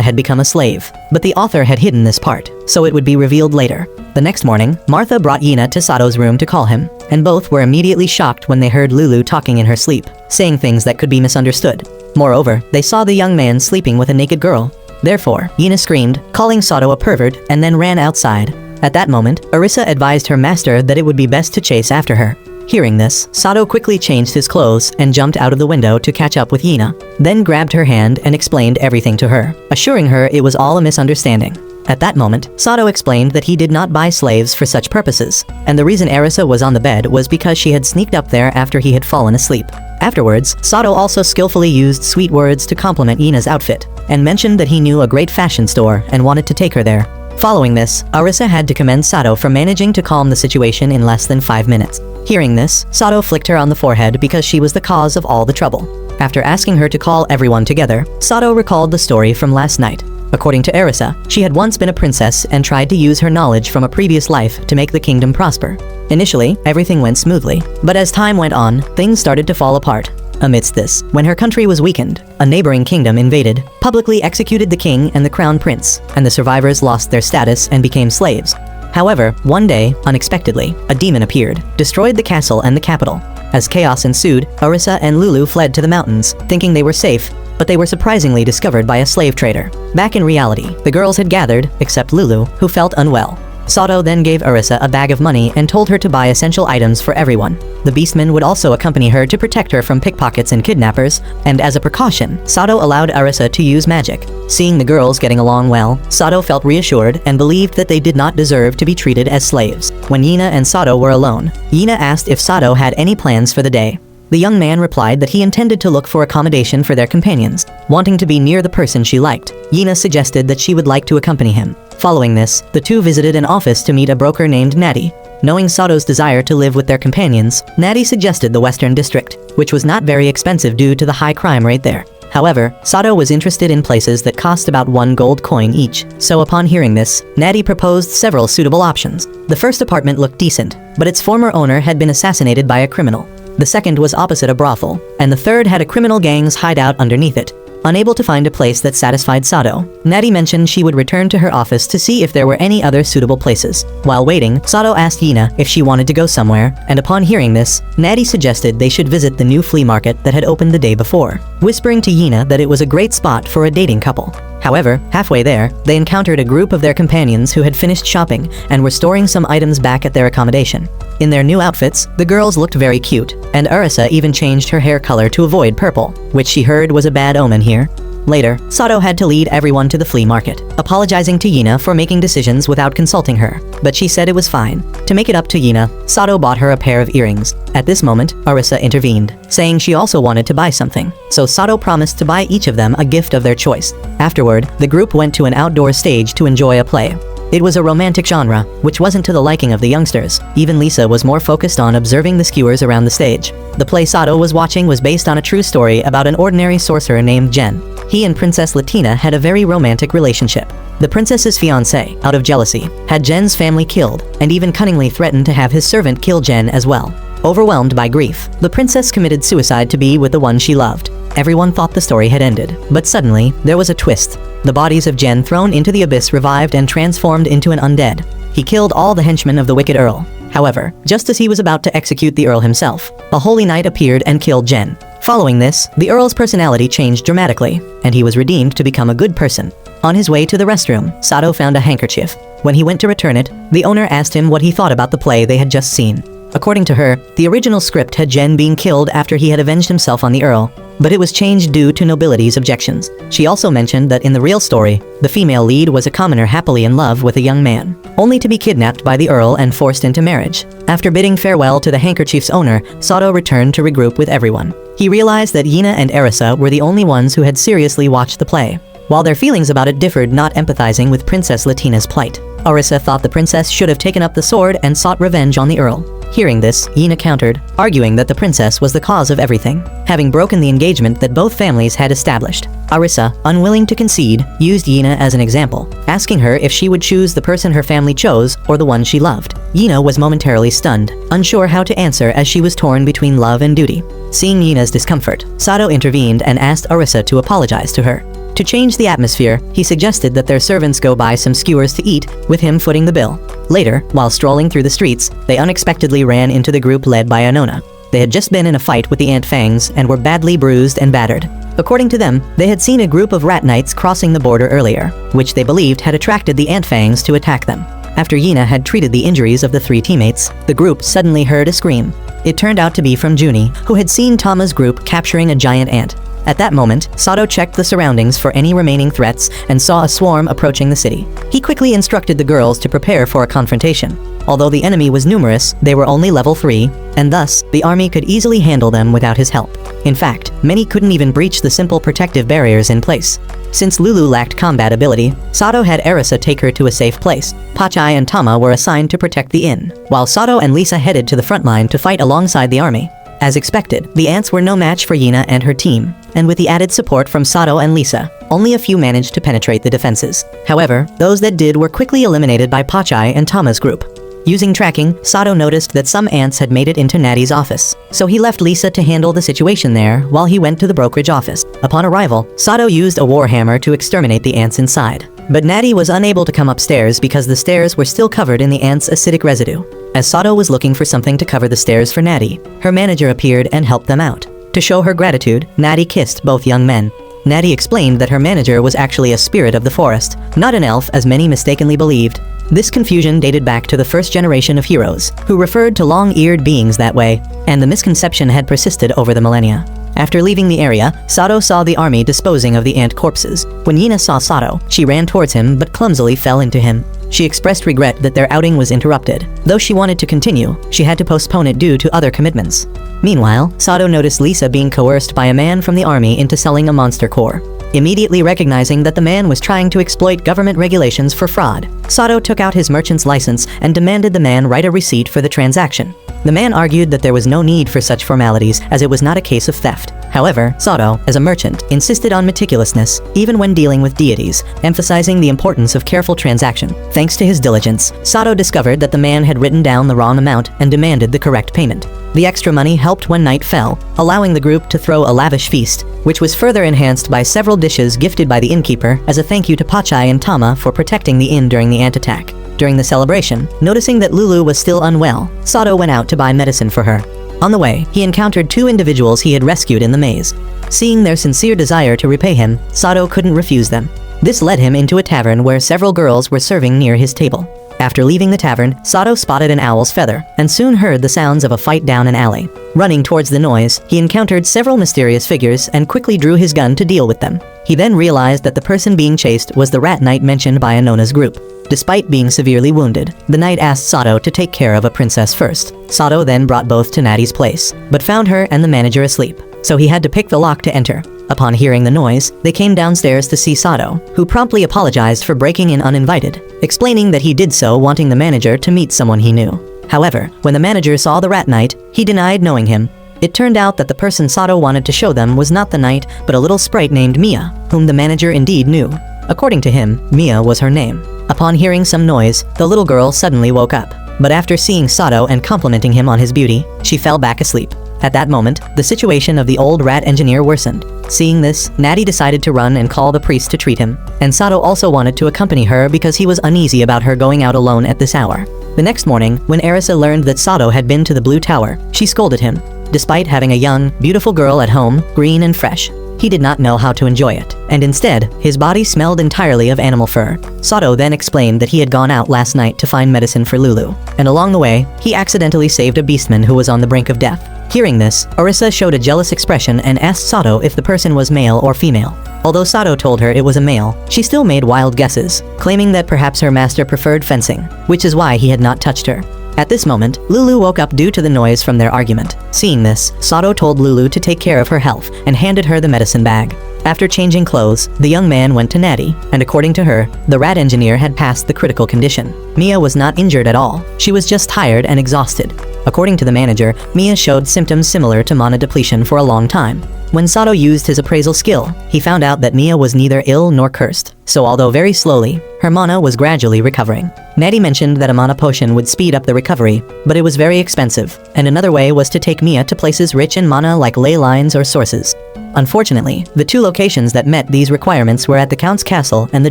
had become a slave, but the author had hidden this part, so it would be revealed later. The next morning, Martha brought Yina to Sato's room to call him, and both were immediately shocked when they heard Lulu talking in her sleep, saying things that could be misunderstood. Moreover, they saw the young man sleeping with a naked girl. Therefore, Yina screamed, calling Sato a pervert, and then ran outside. At that moment, Arisa advised her master that it would be best to chase after her. Hearing this, Sato quickly changed his clothes and jumped out of the window to catch up with Yina, then grabbed her hand and explained everything to her, assuring her it was all a misunderstanding. At that moment, Sato explained that he did not buy slaves for such purposes, and the reason Arisa was on the bed was because she had sneaked up there after he had fallen asleep. Afterwards, Sato also skillfully used sweet words to compliment Yina's outfit, and mentioned that he knew a great fashion store and wanted to take her there. Following this, Arisa had to commend Sato for managing to calm the situation in less than 5 minutes. Hearing this, Sato flicked her on the forehead because she was the cause of all the trouble. After asking her to call everyone together, Sato recalled the story from last night. According to Arisa, she had once been a princess and tried to use her knowledge from a previous life to make the kingdom prosper. Initially, everything went smoothly, but as time went on, things started to fall apart. Amidst this, when her country was weakened, a neighboring kingdom invaded, publicly executed the king and the crown prince, and the survivors lost their status and became slaves. However, one day, unexpectedly, a demon appeared, destroyed the castle and the capital. As chaos ensued, Arisa and Lulu fled to the mountains, thinking they were safe, but they were surprisingly discovered by a slave trader. Back in reality, the girls had gathered, except Lulu, who felt unwell. Sato then gave Arisa a bag of money and told her to buy essential items for everyone. The beastman would also accompany her to protect her from pickpockets and kidnappers, and as a precaution, Sato allowed Arisa to use magic. Seeing the girls getting along well, Sato felt reassured and believed that they did not deserve to be treated as slaves. When Yina and Sato were alone, Yina asked if Sato had any plans for the day. The young man replied that he intended to look for accommodation for their companions, wanting to be near the person she liked. Yina suggested that she would like to accompany him. Following this, the two visited an office to meet a broker named Natty. Knowing Sato's desire to live with their companions, Natty suggested the Western District, which was not very expensive due to the high crime rate there. However, Sato was interested in places that cost about 1 gold coin each, so upon hearing this, Natty proposed several suitable options. The first apartment looked decent, but its former owner had been assassinated by a criminal. The second was opposite a brothel, and the third had a criminal gang's hideout underneath it. Unable to find a place that satisfied Sato, Natty mentioned she would return to her office to see if there were any other suitable places. While waiting, Sato asked Yina if she wanted to go somewhere, and upon hearing this, Natty suggested they should visit the new flea market that had opened the day before, whispering to Yina that it was a great spot for a dating couple. However, halfway there, they encountered a group of their companions who had finished shopping and were storing some items back at their accommodation. In their new outfits, the girls looked very cute, and Arisa even changed her hair color to avoid purple, which she heard was a bad omen here. Later, Sato had to lead everyone to the flea market, apologizing to Yina for making decisions without consulting her, but she said it was fine. To make it up to Yina, Sato bought her a pair of earrings. At this moment, Arisa intervened, saying she also wanted to buy something, so Sato promised to buy each of them a gift of their choice. Afterward, the group went to an outdoor stage to enjoy a play. It was a romantic genre, which wasn't to the liking of the youngsters. Even Lisa was more focused on observing the skewers around the stage. The play Sato was watching was based on a true story about an ordinary sorcerer named Jen. He and Princess Latina had a very romantic relationship. The princess's fiancé, out of jealousy, had Jen's family killed, and even cunningly threatened to have his servant kill Jen as well. Overwhelmed by grief, the princess committed suicide to be with the one she loved. Everyone thought the story had ended, but suddenly, there was a twist. The bodies of Jen thrown into the abyss revived and transformed into an undead. He killed all the henchmen of the wicked Earl. However, just as he was about to execute the Earl himself, a holy knight appeared and killed Jen. Following this, the Earl's personality changed dramatically, and he was redeemed to become a good person. On his way to the restroom, Sato found a handkerchief. When he went to return it, the owner asked him what he thought about the play they had just seen. According to her, the original script had Jen being killed after he had avenged himself on the Earl, but it was changed due to nobility's objections. She also mentioned that in the real story, the female lead was a commoner happily in love with a young man, only to be kidnapped by the Earl and forced into marriage. After bidding farewell to the handkerchief's owner, Sato returned to regroup with everyone. He realized that Yina and Arisa were the only ones who had seriously watched the play. While their feelings about it differed, not empathizing with Princess Latina's plight, Arisa thought the princess should have taken up the sword and sought revenge on the Earl. Hearing this, Yina countered, arguing that the princess was the cause of everything, having broken the engagement that both families had established. Arisa, unwilling to concede, used Yina as an example, asking her if she would choose the person her family chose or the one she loved. Yina was momentarily stunned, unsure how to answer as she was torn between love and duty. Seeing Yina's discomfort, Sato intervened and asked Arisa to apologize to her. To change the atmosphere, he suggested that their servants go buy some skewers to eat, with him footing the bill. Later, while strolling through the streets, they unexpectedly ran into the group led by Anona. They had just been in a fight with the Ant Fangs and were badly bruised and battered. According to them, they had seen a group of rat knights crossing the border earlier, which they believed had attracted the Ant Fangs to attack them. After Yina had treated the injuries of the three teammates, the group suddenly heard a scream. It turned out to be from Junie, who had seen Tama's group capturing a giant ant. At that moment, Sato checked the surroundings for any remaining threats and saw a swarm approaching the city. He quickly instructed the girls to prepare for a confrontation. Although the enemy was numerous, they were only level 3, and thus, the army could easily handle them without his help. In fact, many couldn't even breach the simple protective barriers in place. Since Lulu lacked combat ability, Sato had Arisa take her to a safe place. Pachai and Tama were assigned to protect the inn, while Sato and Lisa headed to the front line to fight alongside the army. As expected, the ants were no match for Yina and her team, and with the added support from Sato and Lisa, only a few managed to penetrate the defenses. However, those that did were quickly eliminated by Pachai and Tama's group. Using tracking, Sato noticed that some ants had made it into Natty's office, so he left Lisa to handle the situation there while he went to the brokerage office. Upon arrival, Sato used a warhammer to exterminate the ants inside. But Natty was unable to come upstairs because the stairs were still covered in the ants' acidic residue. As Sato was looking for something to cover the stairs for Natty, her manager appeared and helped them out. To show her gratitude, Natty kissed both young men. Natty explained that her manager was actually a spirit of the forest, not an elf as many mistakenly believed. This confusion dated back to the first generation of heroes, who referred to long-eared beings that way, and the misconception had persisted over the millennia. After leaving the area, Sato saw the army disposing of the ant corpses. When Yina saw Sato, she ran towards him but clumsily fell into him. She expressed regret that their outing was interrupted. Though she wanted to continue, she had to postpone it due to other commitments. Meanwhile, Sato noticed Lisa being coerced by a man from the army into selling a monster core. Immediately recognizing that the man was trying to exploit government regulations for fraud, Sato took out his merchant's license and demanded the man write a receipt for the transaction. The man argued that there was no need for such formalities as it was not a case of theft. However, Sato, as a merchant, insisted on meticulousness, even when dealing with deities, emphasizing the importance of careful transaction. Thanks to his diligence, Sato discovered that the man had written down the wrong amount and demanded the correct payment. The extra money helped when night fell, allowing the group to throw a lavish feast, which was further enhanced by several dishes gifted by the innkeeper as a thank you to Pachai and Tama for protecting the inn during the ant attack. During the celebration, noticing that Lulu was still unwell, Sato went out to buy medicine for her. On the way, he encountered two individuals he had rescued in the maze. Seeing their sincere desire to repay him, Sato couldn't refuse them. This led him into a tavern where several girls were serving near his table. After leaving the tavern, Sato spotted an owl's feather, and soon heard the sounds of a fight down an alley. Running towards the noise, he encountered several mysterious figures and quickly drew his gun to deal with them. He then realized that the person being chased was the rat knight mentioned by Anona's group. Despite being severely wounded, the knight asked Sato to take care of a princess first. Sato then brought both to Natty's place, but found her and the manager asleep, so he had to pick the lock to enter. Upon hearing the noise, they came downstairs to see Sato, who promptly apologized for breaking in uninvited, explaining that he did so wanting the manager to meet someone he knew. However, when the manager saw the rat knight, he denied knowing him. It turned out that the person Sato wanted to show them was not the knight, but a little sprite named Mia, whom the manager indeed knew. According to him, Mia was her name. Upon hearing some noise, the little girl suddenly woke up, but after seeing Sato and complimenting him on his beauty, she fell back asleep. At that moment, the situation of the old rat engineer worsened. Seeing this, Natty decided to run and call the priest to treat him, and Sato also wanted to accompany her because he was uneasy about her going out alone at this hour. The next morning, when Arisa learned that Sato had been to the Blue Tower, she scolded him. Despite having a young, beautiful girl at home, green and fresh, he did not know how to enjoy it, and instead, his body smelled entirely of animal fur. Sato then explained that he had gone out last night to find medicine for Lulu, and along the way, he accidentally saved a beastman who was on the brink of death. Hearing this, Arisa showed a jealous expression and asked Sato if the person was male or female. Although Sato told her it was a male, she still made wild guesses, claiming that perhaps her master preferred fencing, which is why he had not touched her. At this moment, Lulu woke up due to the noise from their argument. Seeing this, Sato told Lulu to take care of her health and handed her the medicine bag. After changing clothes, the young man went to Natty, and according to her, the rat engineer had passed the critical condition. Mia was not injured at all. She was just tired and exhausted. According to the manager, Mia showed symptoms similar to mana depletion for a long time. When Sato used his appraisal skill, he found out that Mia was neither ill nor cursed, so although very slowly, her mana was gradually recovering. Natty mentioned that a mana potion would speed up the recovery, but it was very expensive, and another way was to take Mia to places rich in mana like ley lines or sources. Unfortunately, the two locations that met these requirements were at the Count's Castle and the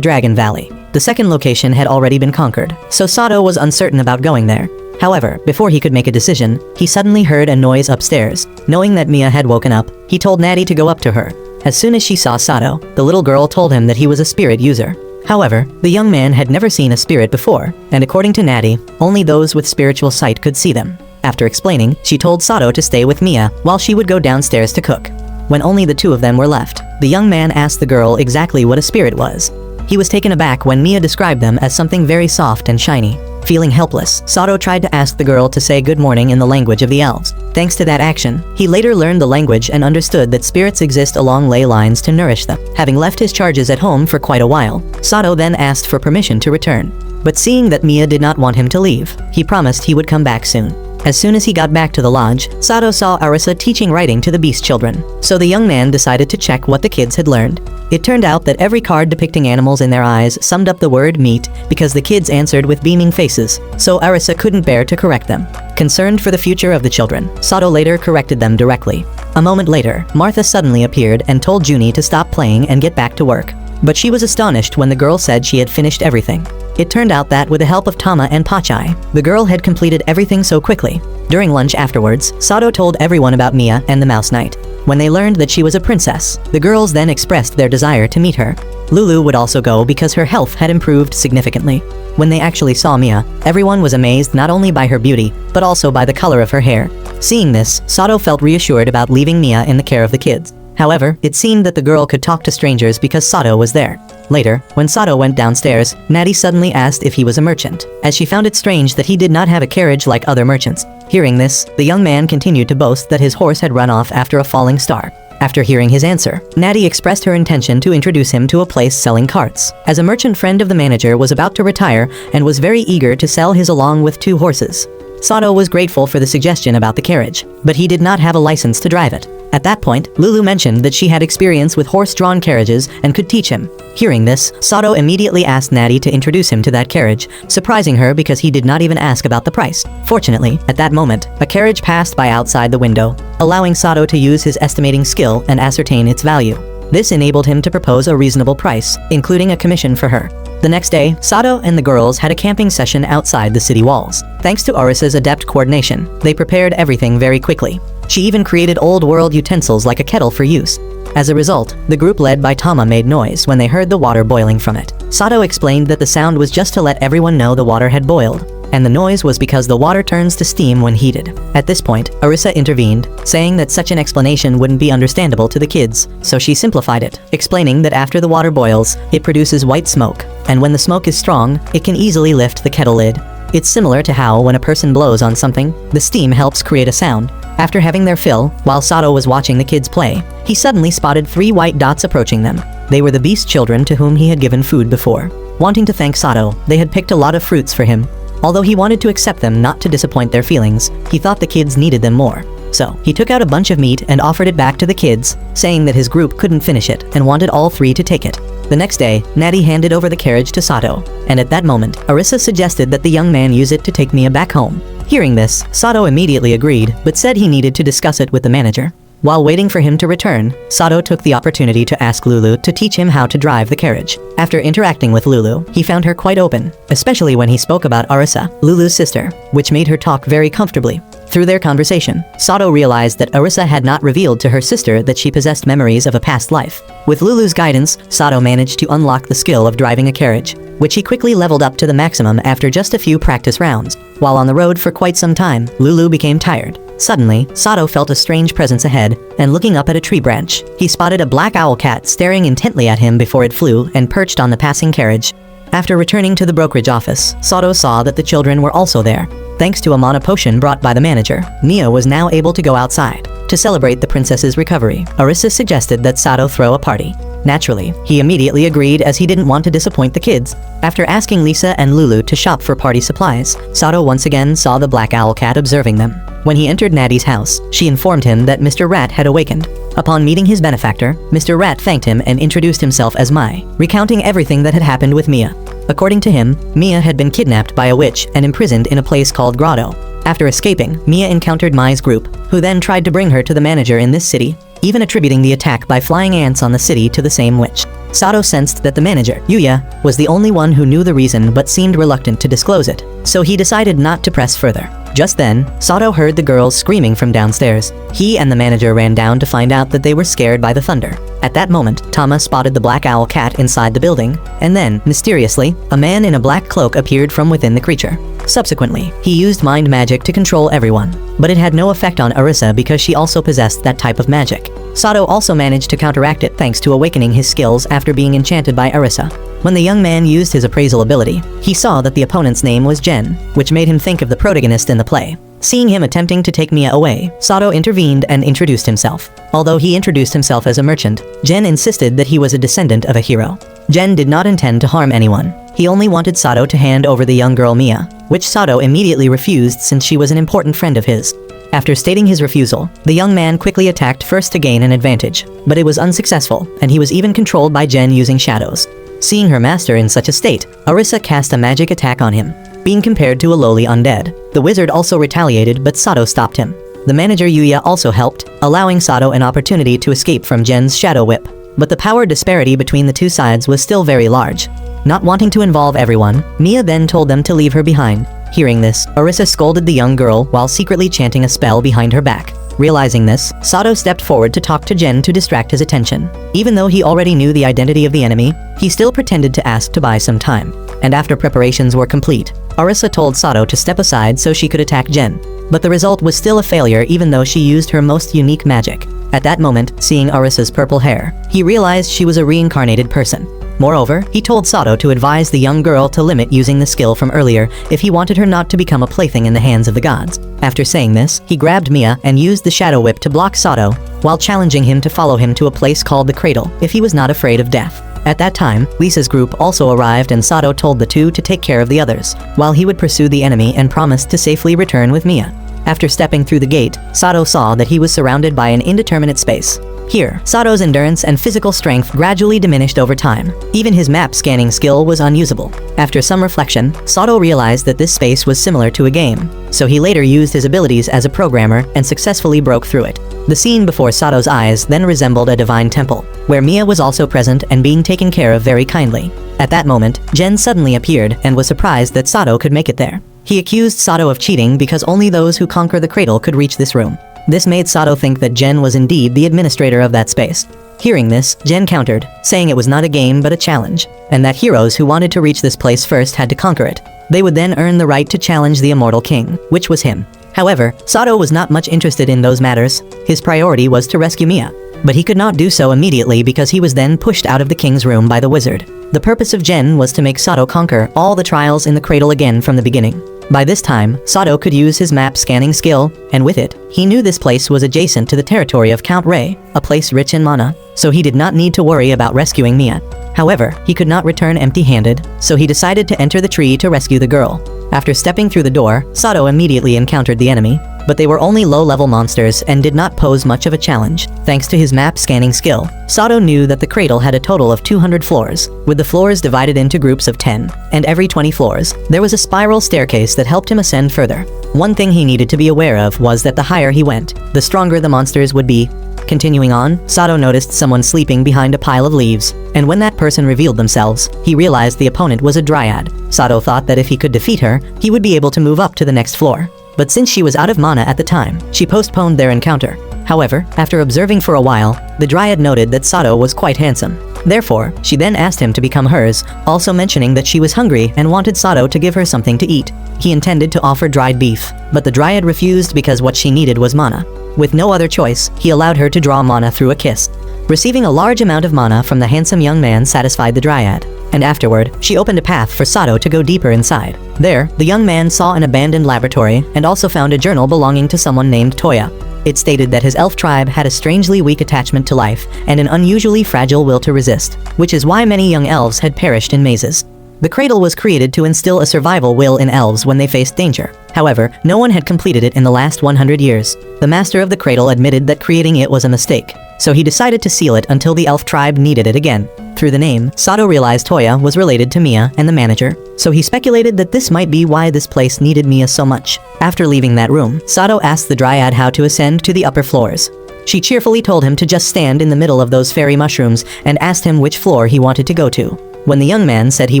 Dragon Valley. The second location had already been conquered, so Sato was uncertain about going there. However, before he could make a decision, he suddenly heard a noise upstairs. Knowing that Mia had woken up, he told Natty to go up to her. As soon as she saw Sato, the little girl told him that he was a spirit user. However, the young man had never seen a spirit before, and according to Natty, only those with spiritual sight could see them. After explaining, she told Sato to stay with Mia while she would go downstairs to cook. When only the two of them were left, the young man asked the girl exactly what a spirit was. He was taken aback when Mia described them as something very soft and shiny. Feeling helpless, Sato tried to ask the girl to say good morning in the language of the elves. Thanks to that action, he later learned the language and understood that spirits exist along ley lines to nourish them. Having left his charges at home for quite a while, Sato then asked for permission to return. But seeing that Mia did not want him to leave, he promised he would come back soon. As soon as he got back to the lodge, Sato saw Arisa teaching writing to the beast children, so the young man decided to check what the kids had learned. It turned out that every card depicting animals in their eyes summed up the word meat because the kids answered with beaming faces, so Arisa couldn't bear to correct them. Concerned for the future of the children, Sato later corrected them directly. A moment later, Martha suddenly appeared and told Junie to stop playing and get back to work. But she was astonished when the girl said she had finished everything. It turned out that with the help of Tama and Pachai, the girl had completed everything so quickly. During lunch afterwards, Sato told everyone about Mia and the Mouse Knight. When they learned that she was a princess, the girls then expressed their desire to meet her. Lulu would also go because her health had improved significantly. When they actually saw Mia, everyone was amazed not only by her beauty, but also by the color of her hair. Seeing this, Sato felt reassured about leaving Mia in the care of the kids. However, it seemed that the girl could talk to strangers because Sato was there. Later, when Sato went downstairs, Natty suddenly asked if he was a merchant, as she found it strange that he did not have a carriage like other merchants. Hearing this, the young man continued to boast that his horse had run off after a falling star. After hearing his answer, Natty expressed her intention to introduce him to a place selling carts, as a merchant friend of the manager was about to retire and was very eager to sell his along with 2 horses. Sato was grateful for the suggestion about the carriage, but he did not have a license to drive it. At that point, Lulu mentioned that she had experience with horse-drawn carriages and could teach him. Hearing this, Sato immediately asked Natty to introduce him to that carriage, surprising her because he did not even ask about the price. Fortunately, at that moment, a carriage passed by outside the window, allowing Sato to use his estimating skill and ascertain its value. This enabled him to propose a reasonable price, including a commission for her. The next day, Sato and the girls had a camping session outside the city walls. Thanks to Arisa's adept coordination, they prepared everything very quickly. She even created old-world utensils like a kettle for use. As a result, the group led by Tama made noise when they heard the water boiling from it. Sato explained that the sound was just to let everyone know the water had boiled. and the noise was because the water turns to steam when heated. At this point, Arisa intervened, saying that such an explanation wouldn't be understandable to the kids, so she simplified it, explaining that after the water boils, it produces white smoke, and when the smoke is strong, it can easily lift the kettle lid. It's similar to how when a person blows on something, the steam helps create a sound. After having their fill, while Sato was watching the kids play, he suddenly spotted 3 white dots approaching them. They were the beast children to whom he had given food before. Wanting to thank Sato, they had picked a lot of fruits for him. Although he wanted to accept them not to disappoint their feelings, he thought the kids needed them more. So, he took out a bunch of meat and offered it back to the kids, saying that his group couldn't finish it and wanted all 3 to take it. The next day, Natty handed over the carriage to Sato, and at that moment, Arisa suggested that the young man use it to take Mia back home. Hearing this, Sato immediately agreed, but said he needed to discuss it with the manager. While waiting for him to return, Sato took the opportunity to ask Lulu to teach him how to drive the carriage. After interacting with Lulu, he found her quite open, especially when he spoke about Arisa, Lulu's sister, which made her talk very comfortably. Through their conversation, Sato realized that Arisa had not revealed to her sister that she possessed memories of a past life. With Lulu's guidance, Sato managed to unlock the skill of driving a carriage, which he quickly leveled up to the maximum after just a few practice rounds. While on the road for quite some time, Lulu became tired. Suddenly, Sato felt a strange presence ahead, and looking up at a tree branch, he spotted a black owl cat staring intently at him before it flew and perched on the passing carriage. After returning to the brokerage office, Sato saw that the children were also there. Thanks to a mana potion brought by the manager, Mia was now able to go outside. To celebrate the princess's recovery, Arisa suggested that Sato throw a party. Naturally, he immediately agreed as he didn't want to disappoint the kids. After asking Lisa and Lulu to shop for party supplies, Sato once again saw the black owl cat observing them. When he entered Natty's house, she informed him that Mr. Rat had awakened. Upon meeting his benefactor, Mr. Rat thanked him and introduced himself as Mai, recounting everything that had happened with Mia. According to him, Mia had been kidnapped by a witch and imprisoned in a place called Grotto. After escaping, Mia encountered Mai's group, who then tried to bring her to the manager in this city, even attributing the attack by flying ants on the city to the same witch. Sato sensed that the manager, Yuya, was the only one who knew the reason but seemed reluctant to disclose it, so he decided not to press further. Just then, Sato heard the girls screaming from downstairs. He and the manager ran down to find out that they were scared by the thunder. At that moment, Tama spotted the black owl cat inside the building, and then, mysteriously, a man in a black cloak appeared from within the creature. Subsequently, he used mind magic to control everyone, but it had no effect on Arisa because she also possessed that type of magic. Sato also managed to counteract it thanks to awakening his skills after being enchanted by Arisa. When the young man used his appraisal ability, he saw that the opponent's name was Jen, which made him think of the protagonist in the play. Seeing him attempting to take Mia away, Sato intervened and introduced himself. Although he introduced himself as a merchant, Jen insisted that he was a descendant of a hero. Jen did not intend to harm anyone. He only wanted Sato to hand over the young girl Mia, which Sato immediately refused since she was an important friend of his. After stating his refusal, the young man quickly attacked first to gain an advantage, but it was unsuccessful, and he was even controlled by Jen using shadows. Seeing her master in such a state, Arisa cast a magic attack on him, being compared to a lowly undead. The wizard also retaliated, but Sato stopped him. The manager Yuya also helped, allowing Sato an opportunity to escape from Jen's shadow whip. But the power disparity between the two sides was still very large. Not wanting to involve everyone, Mia then told them to leave her behind. Hearing this, Arisa scolded the young girl while secretly chanting a spell behind her back. Realizing this, Sato stepped forward to talk to Jen to distract his attention. Even though he already knew the identity of the enemy, he still pretended to ask to buy some time. And after preparations were complete, Arisa told Sato to step aside so she could attack Jen. But the result was still a failure even though she used her most unique magic. At that moment, seeing Arisa's purple hair, he realized she was a reincarnated person. Moreover, he told Sato to advise the young girl to limit using the skill from earlier if he wanted her not to become a plaything in the hands of the gods. After saying this, he grabbed Mia and used the shadow whip to block Sato, while challenging him to follow him to a place called the Cradle if he was not afraid of death. At that time, Lisa's group also arrived and Sato told the two to take care of the others, while he would pursue the enemy and promised to safely return with Mia. After stepping through the gate, Sato saw that he was surrounded by an indeterminate space. Here, Sato's endurance and physical strength gradually diminished over time. Even his map scanning skill was unusable. After some reflection, Sato realized that this space was similar to a game, so he later used his abilities as a programmer and successfully broke through it. The scene before Sato's eyes then resembled a divine temple, where Mia was also present and being taken care of very kindly. At that moment, Jen suddenly appeared and was surprised that Sato could make it there. He accused Sato of cheating because only those who conquer the cradle could reach this room. This made Sato think that Jen was indeed the administrator of that space. Hearing this, Jen countered, saying it was not a game but a challenge, and that heroes who wanted to reach this place first had to conquer it. They would then earn the right to challenge the immortal king, which was him. However, Sato was not much interested in those matters. His priority was to rescue Mia. But he could not do so immediately because he was then pushed out of the king's room by the wizard. The purpose of Jen was to make Sato conquer all the trials in the cradle again from the beginning. By this time, Sato could use his map scanning skill, and with it, he knew this place was adjacent to the territory of Count Ray, a place rich in mana, so he did not need to worry about rescuing Mia. However, he could not return empty-handed, so he decided to enter the tree to rescue the girl. After stepping through the door, Sato immediately encountered the enemy, but they were only low-level monsters and did not pose much of a challenge. Thanks to his map scanning skill, Sato knew that the cradle had a total of 200 floors, with the floors divided into groups of 10, and every 20 floors, there was a spiral staircase that helped him ascend further. One thing he needed to be aware of was that the higher he went, the stronger the monsters would be. Continuing on, Sato noticed someone sleeping behind a pile of leaves, and when that person revealed themselves, he realized the opponent was a dryad. Sato thought that if he could defeat her, he would be able to move up to the next floor. But since she was out of mana at the time, she postponed their encounter. However, after observing for a while, the dryad noted that Sato was quite handsome. Therefore, she then asked him to become hers, also mentioning that she was hungry and wanted Sato to give her something to eat. He intended to offer dried beef, but the dryad refused because what she needed was mana. With no other choice, he allowed her to draw mana through a kiss. Receiving a large amount of mana from the handsome young man satisfied the dryad, and afterward, she opened a path for Sato to go deeper inside. There, the young man saw an abandoned laboratory and also found a journal belonging to someone named Toya. It stated that his elf tribe had a strangely weak attachment to life and an unusually fragile will to resist, which is why many young elves had perished in mazes. The cradle was created to instill a survival will in elves when they faced danger. However, no one had completed it in the last 100 years. The master of the cradle admitted that creating it was a mistake, so he decided to seal it until the elf tribe needed it again. Through the name, Sato realized Toya was related to Mia and the manager, so he speculated that this might be why this place needed Mia so much. After leaving that room, Sato asked the dryad how to ascend to the upper floors. She cheerfully told him to just stand in the middle of those fairy mushrooms and asked him which floor he wanted to go to. When the young man said he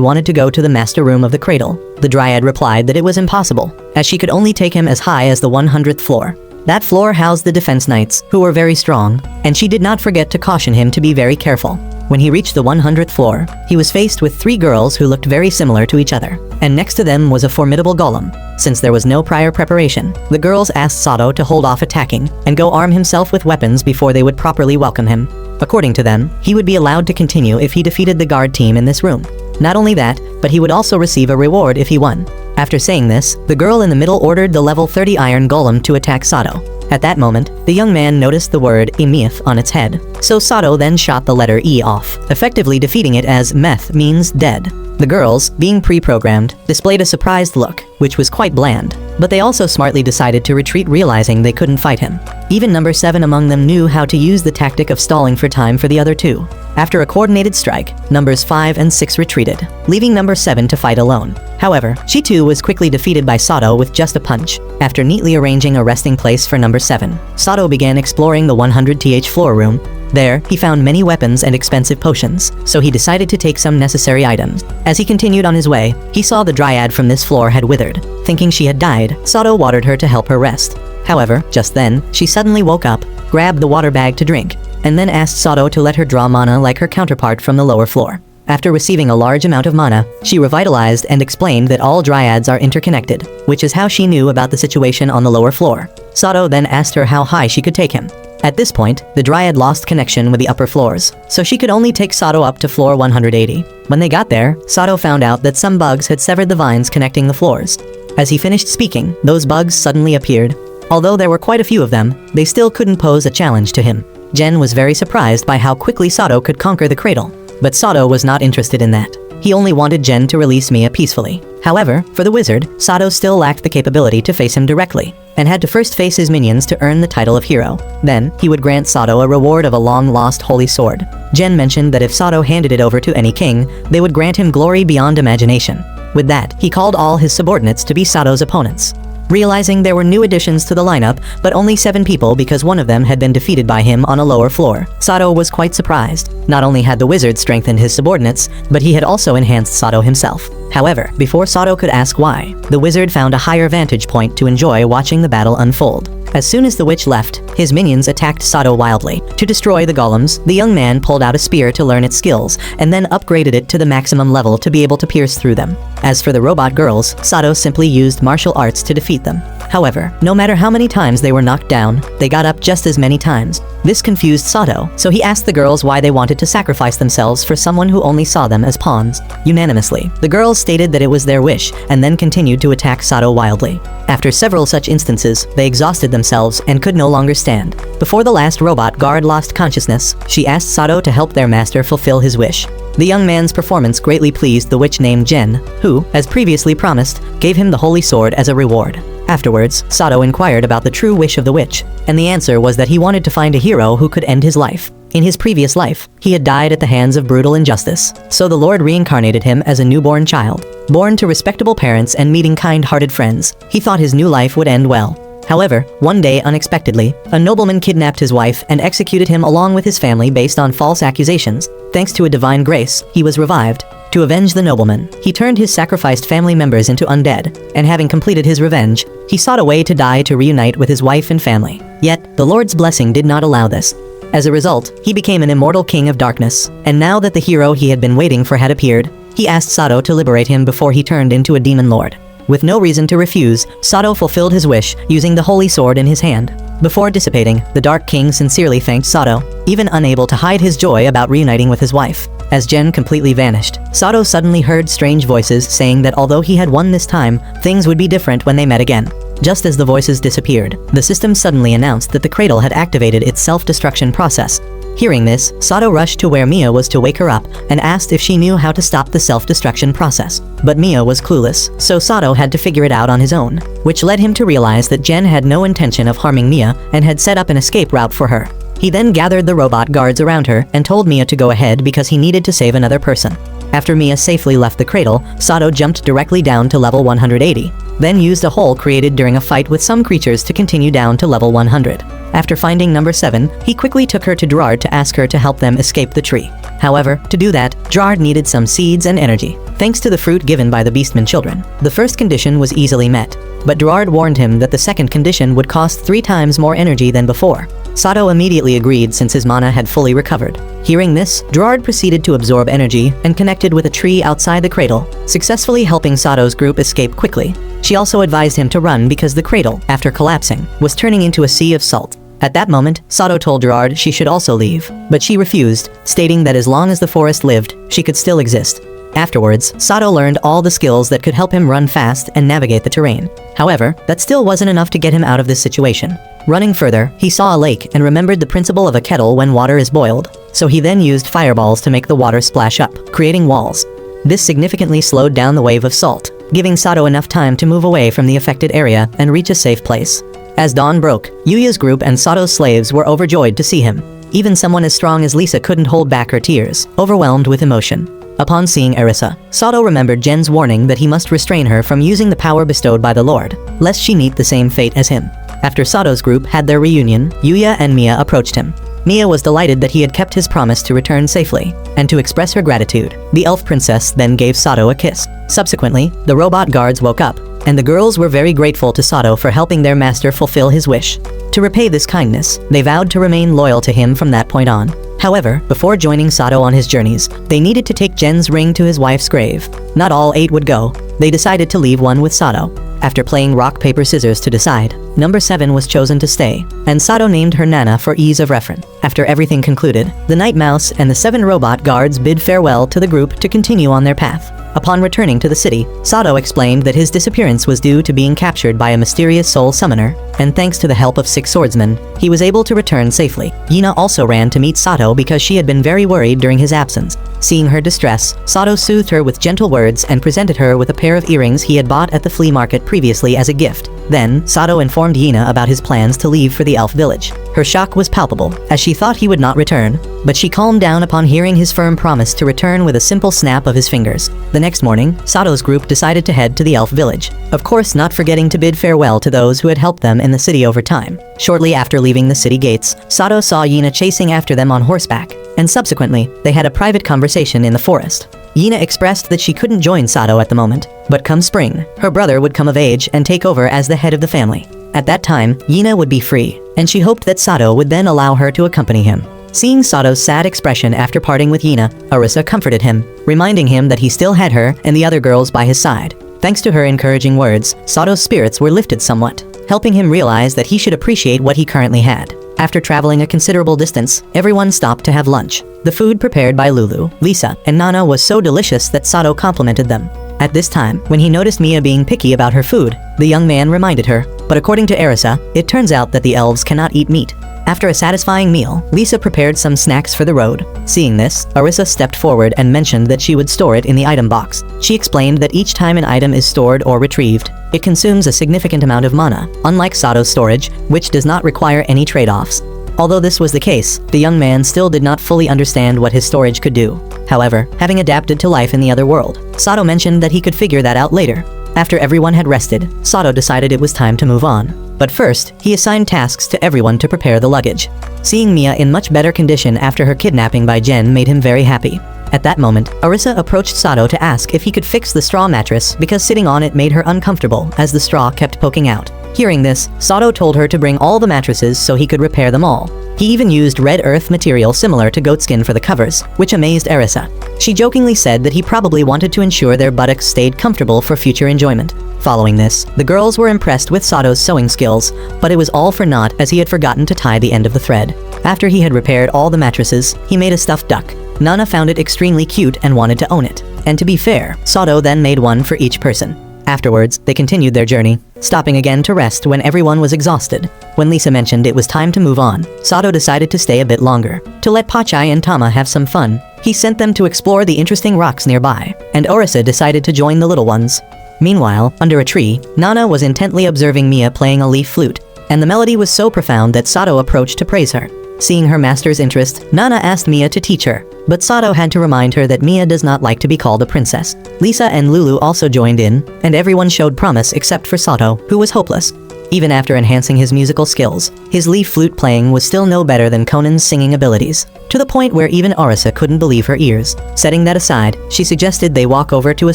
wanted to go to the master room of the cradle, the dryad replied that it was impossible, as she could only take him as high as the 100th floor. That floor housed the defense knights, who were very strong, and she did not forget to caution him to be very careful. When he reached the 100th floor, he was faced with 3 girls who looked very similar to each other, and next to them was a formidable golem. Since there was no prior preparation, the girls asked Sato to hold off attacking and go arm himself with weapons before they would properly welcome him. According to them, he would be allowed to continue if he defeated the guard team in this room. Not only that, but he would also receive a reward if he won. After saying this, the girl in the middle ordered the level 30 iron golem to attack Sato. At that moment, the young man noticed the word emeth on its head, so Sato then shot the letter E off, effectively defeating it as meth means dead. The girls, being pre-programmed, displayed a surprised look, which was quite bland, but they also smartly decided to retreat realizing they couldn't fight him. Even number 7 among them knew how to use the tactic of stalling for time for the other 2. After a coordinated strike, numbers 5 and 6 retreated, leaving number 7 to fight alone. However, she too was quickly defeated by Sato with just a punch. After neatly arranging a resting place for number 7, Sato began exploring the 100th floor room. There, he found many weapons and expensive potions, so he decided to take some necessary items. As he continued on his way, he saw the dryad from this floor had withered. Thinking she had died, Sato watered her to help her rest. However, just then, she suddenly woke up, grabbed the water bag to drink, and then asked Sato to let her draw mana like her counterpart from the lower floor. After receiving a large amount of mana, she revitalized and explained that all dryads are interconnected, which is how she knew about the situation on the lower floor. Sato then asked her how high she could take him. At this point, the dryad lost connection with the upper floors, so she could only take Sato up to floor 180. When they got there, Sato found out that some bugs had severed the vines connecting the floors. As he finished speaking, those bugs suddenly appeared. Although there were quite a few of them, they still couldn't pose a challenge to him. Jen was very surprised by how quickly Sato could conquer the cradle, but Sato was not interested in that. He only wanted Jen to release Mia peacefully. However, for the wizard, Sato still lacked the capability to face him directly, and had to first face his minions to earn the title of hero. Then, he would grant Sato a reward of a long-lost holy sword. Jen mentioned that if Sato handed it over to any king, they would grant him glory beyond imagination. With that, he called all his subordinates to be Sato's opponents. Realizing there were new additions to the lineup, but only 7 people because one of them had been defeated by him on a lower floor, Sato was quite surprised. Not only had the wizard strengthened his subordinates, but he had also enhanced Sato himself. However, before Sato could ask why, the wizard found a higher vantage point to enjoy watching the battle unfold. As soon as the witch left, his minions attacked Sato wildly. To destroy the golems, the young man pulled out a spear to learn its skills, and then upgraded it to the maximum level to be able to pierce through them. As for the robot girls, Sato simply used martial arts to defeat them. However, no matter how many times they were knocked down, they got up just as many times. This confused Sato, so he asked the girls why they wanted to sacrifice themselves for someone who only saw them as pawns. Unanimously, the girls stated that it was their wish, and then continued to attack Sato wildly. After several such instances, they exhausted themselves and could no longer stand. Before the last robot guard lost consciousness, she asked Sato to help their master fulfill his wish. The young man's performance greatly pleased the witch named Jen, who, as previously promised, gave him the holy sword as a reward. Afterwards, Sato inquired about the true wish of the witch, and the answer was that he wanted to find a hero who could end his life. In his previous life, he had died at the hands of brutal injustice, so the Lord reincarnated him as a newborn child. Born to respectable parents and meeting kind-hearted friends, he thought his new life would end well. However, one day unexpectedly, a nobleman kidnapped his wife and executed him along with his family based on false accusations. Thanks to a divine grace, he was revived. To avenge the nobleman, he turned his sacrificed family members into undead, and having completed his revenge, he sought a way to die to reunite with his wife and family. Yet, the Lord's blessing did not allow this. As a result, he became an immortal king of darkness, and now that the hero he had been waiting for had appeared, he asked Sato to liberate him before he turned into a demon lord. With no reason to refuse, Sato fulfilled his wish, using the holy sword in his hand. Before dissipating, the Dark King sincerely thanked Sato, even unable to hide his joy about reuniting with his wife. As Jen completely vanished, Sato suddenly heard strange voices saying that although he had won this time, things would be different when they met again. Just as the voices disappeared, the system suddenly announced that the cradle had activated its self-destruction process. Hearing this, Sato rushed to where Mia was to wake her up and asked if she knew how to stop the self-destruction process. But Mia was clueless, so Sato had to figure it out on his own, which led him to realize that Jen had no intention of harming Mia and had set up an escape route for her. He then gathered the robot guards around her and told Mia to go ahead because he needed to save another person. After Mia safely left the cradle, Sato jumped directly down to level 180, then used a hole created during a fight with some creatures to continue down to level 100. After finding number 7, he quickly took her to Gerard to ask her to help them escape the tree. However, to do that, Gerard needed some seeds and energy, thanks to the fruit given by the Beastman children. The first condition was easily met, but Gerard warned him that the second condition would cost 3 times more energy than before. Sato immediately agreed since his mana had fully recovered. Hearing this, Gerard proceeded to absorb energy and connected with a tree outside the cradle, successfully helping Sato's group escape quickly. She also advised him to run because the cradle, after collapsing, was turning into a sea of salt. At that moment, Sato told Gerard she should also leave, but she refused, stating that as long as the forest lived, she could still exist. Afterwards, Sato learned all the skills that could help him run fast and navigate the terrain. However, that still wasn't enough to get him out of this situation. Running further, he saw a lake and remembered the principle of a kettle when water is boiled, so he then used fireballs to make the water splash up, creating walls. This significantly slowed down the wave of salt, giving Sato enough time to move away from the affected area and reach a safe place. As dawn broke, Yuya's group and Sato's slaves were overjoyed to see him. Even someone as strong as Lisa couldn't hold back her tears, overwhelmed with emotion. Upon seeing Arisa, Sato remembered Jen's warning that he must restrain her from using the power bestowed by the Lord, lest she meet the same fate as him. After Sato's group had their reunion, Yuya and Mia approached him. Mia was delighted that he had kept his promise to return safely, and to express her gratitude, the elf princess then gave Sato a kiss. Subsequently, the robot guards woke up, and the girls were very grateful to Sato for helping their master fulfill his wish. To repay this kindness, they vowed to remain loyal to him from that point on. However, before joining Sato on his journeys, they needed to take Jen's ring to his wife's grave. Not all 8 would go. They decided to leave one with Sato. After playing rock, paper, scissors to decide, number 7 was chosen to stay, and Sato named her Nana for ease of reference. After everything concluded, the Night Mouse and the 7 robot guards bid farewell to the group to continue on their path. Upon returning to the city, Sato explained that his disappearance was due to being captured by a mysterious soul summoner, and thanks to the help of 6 swordsmen, he was able to return safely. Yina also ran to meet Sato because she had been very worried during his absence. Seeing her distress, Sato soothed her with gentle words and presented her with a pair of earrings he had bought at the flea market previously as a gift. Then, Sato informed Yina about his plans to leave for the elf village. Her shock was palpable, as she thought he would not return, but she calmed down upon hearing his firm promise to return with a simple snap of his fingers. The next morning, Sato's group decided to head to the elf village, of course not forgetting to bid farewell to those who had helped them in the city over time. Shortly after leaving the city gates, Sato saw Yina chasing after them on horseback, and subsequently, they had a private conversation in the forest. Yina expressed that she couldn't join Sato at the moment, but come spring, her brother would come of age and take over as the head of the family. At that time, Yina would be free, and she hoped that Sato would then allow her to accompany him. Seeing Sato's sad expression after parting with Yina, Arisa comforted him, reminding him that he still had her and the other girls by his side. Thanks to her encouraging words, Sato's spirits were lifted somewhat, helping him realize that he should appreciate what he currently had. After traveling a considerable distance, everyone stopped to have lunch. The food prepared by Lulu, Lisa, and Nana was so delicious that Sato complimented them. At this time, when he noticed Mia being picky about her food, the young man reminded her, but according to Arisa, it turns out that the elves cannot eat meat. After a satisfying meal, Lisa prepared some snacks for the road. Seeing this, Arisa stepped forward and mentioned that she would store it in the item box. She explained that each time an item is stored or retrieved, it consumes a significant amount of mana, unlike Sato's storage, which does not require any trade-offs. Although this was the case, the young man still did not fully understand what his storage could do. However, having adapted to life in the other world, Sato mentioned that he could figure that out later. After everyone had rested, Sato decided it was time to move on. But first, he assigned tasks to everyone to prepare the luggage. Seeing Mia in much better condition after her kidnapping by Jen made him very happy. At that moment, Arisa approached Sato to ask if he could fix the straw mattress because sitting on it made her uncomfortable as the straw kept poking out. Hearing this, Sato told her to bring all the mattresses so he could repair them all. He even used red earth material similar to goatskin for the covers, which amazed Arisa. She jokingly said that he probably wanted to ensure their buttocks stayed comfortable for future enjoyment. Following this, the girls were impressed with Sato's sewing skills, but it was all for naught as he had forgotten to tie the end of the thread. After he had repaired all the mattresses, he made a stuffed duck. Nana found it extremely cute and wanted to own it. And to be fair, Sato then made one for each person. Afterwards, they continued their journey, stopping again to rest when everyone was exhausted. When Lisa mentioned it was time to move on, Sato decided to stay a bit longer, to let Pachai and Tama have some fun. He sent them to explore the interesting rocks nearby, and Orisa decided to join the little ones. Meanwhile, under a tree, Nana was intently observing Mia playing a leaf flute, and the melody was so profound that Sato approached to praise her. Seeing her master's interest, Nana asked Mia to teach her, but Sato had to remind her that Mia does not like to be called a princess. Lisa and Lulu also joined in, and everyone showed promise except for Sato, who was hopeless. Even after enhancing his musical skills, his leaf flute playing was still no better than Conan's singing abilities, to the point where even Arisa couldn't believe her ears. Setting that aside, she suggested they walk over to a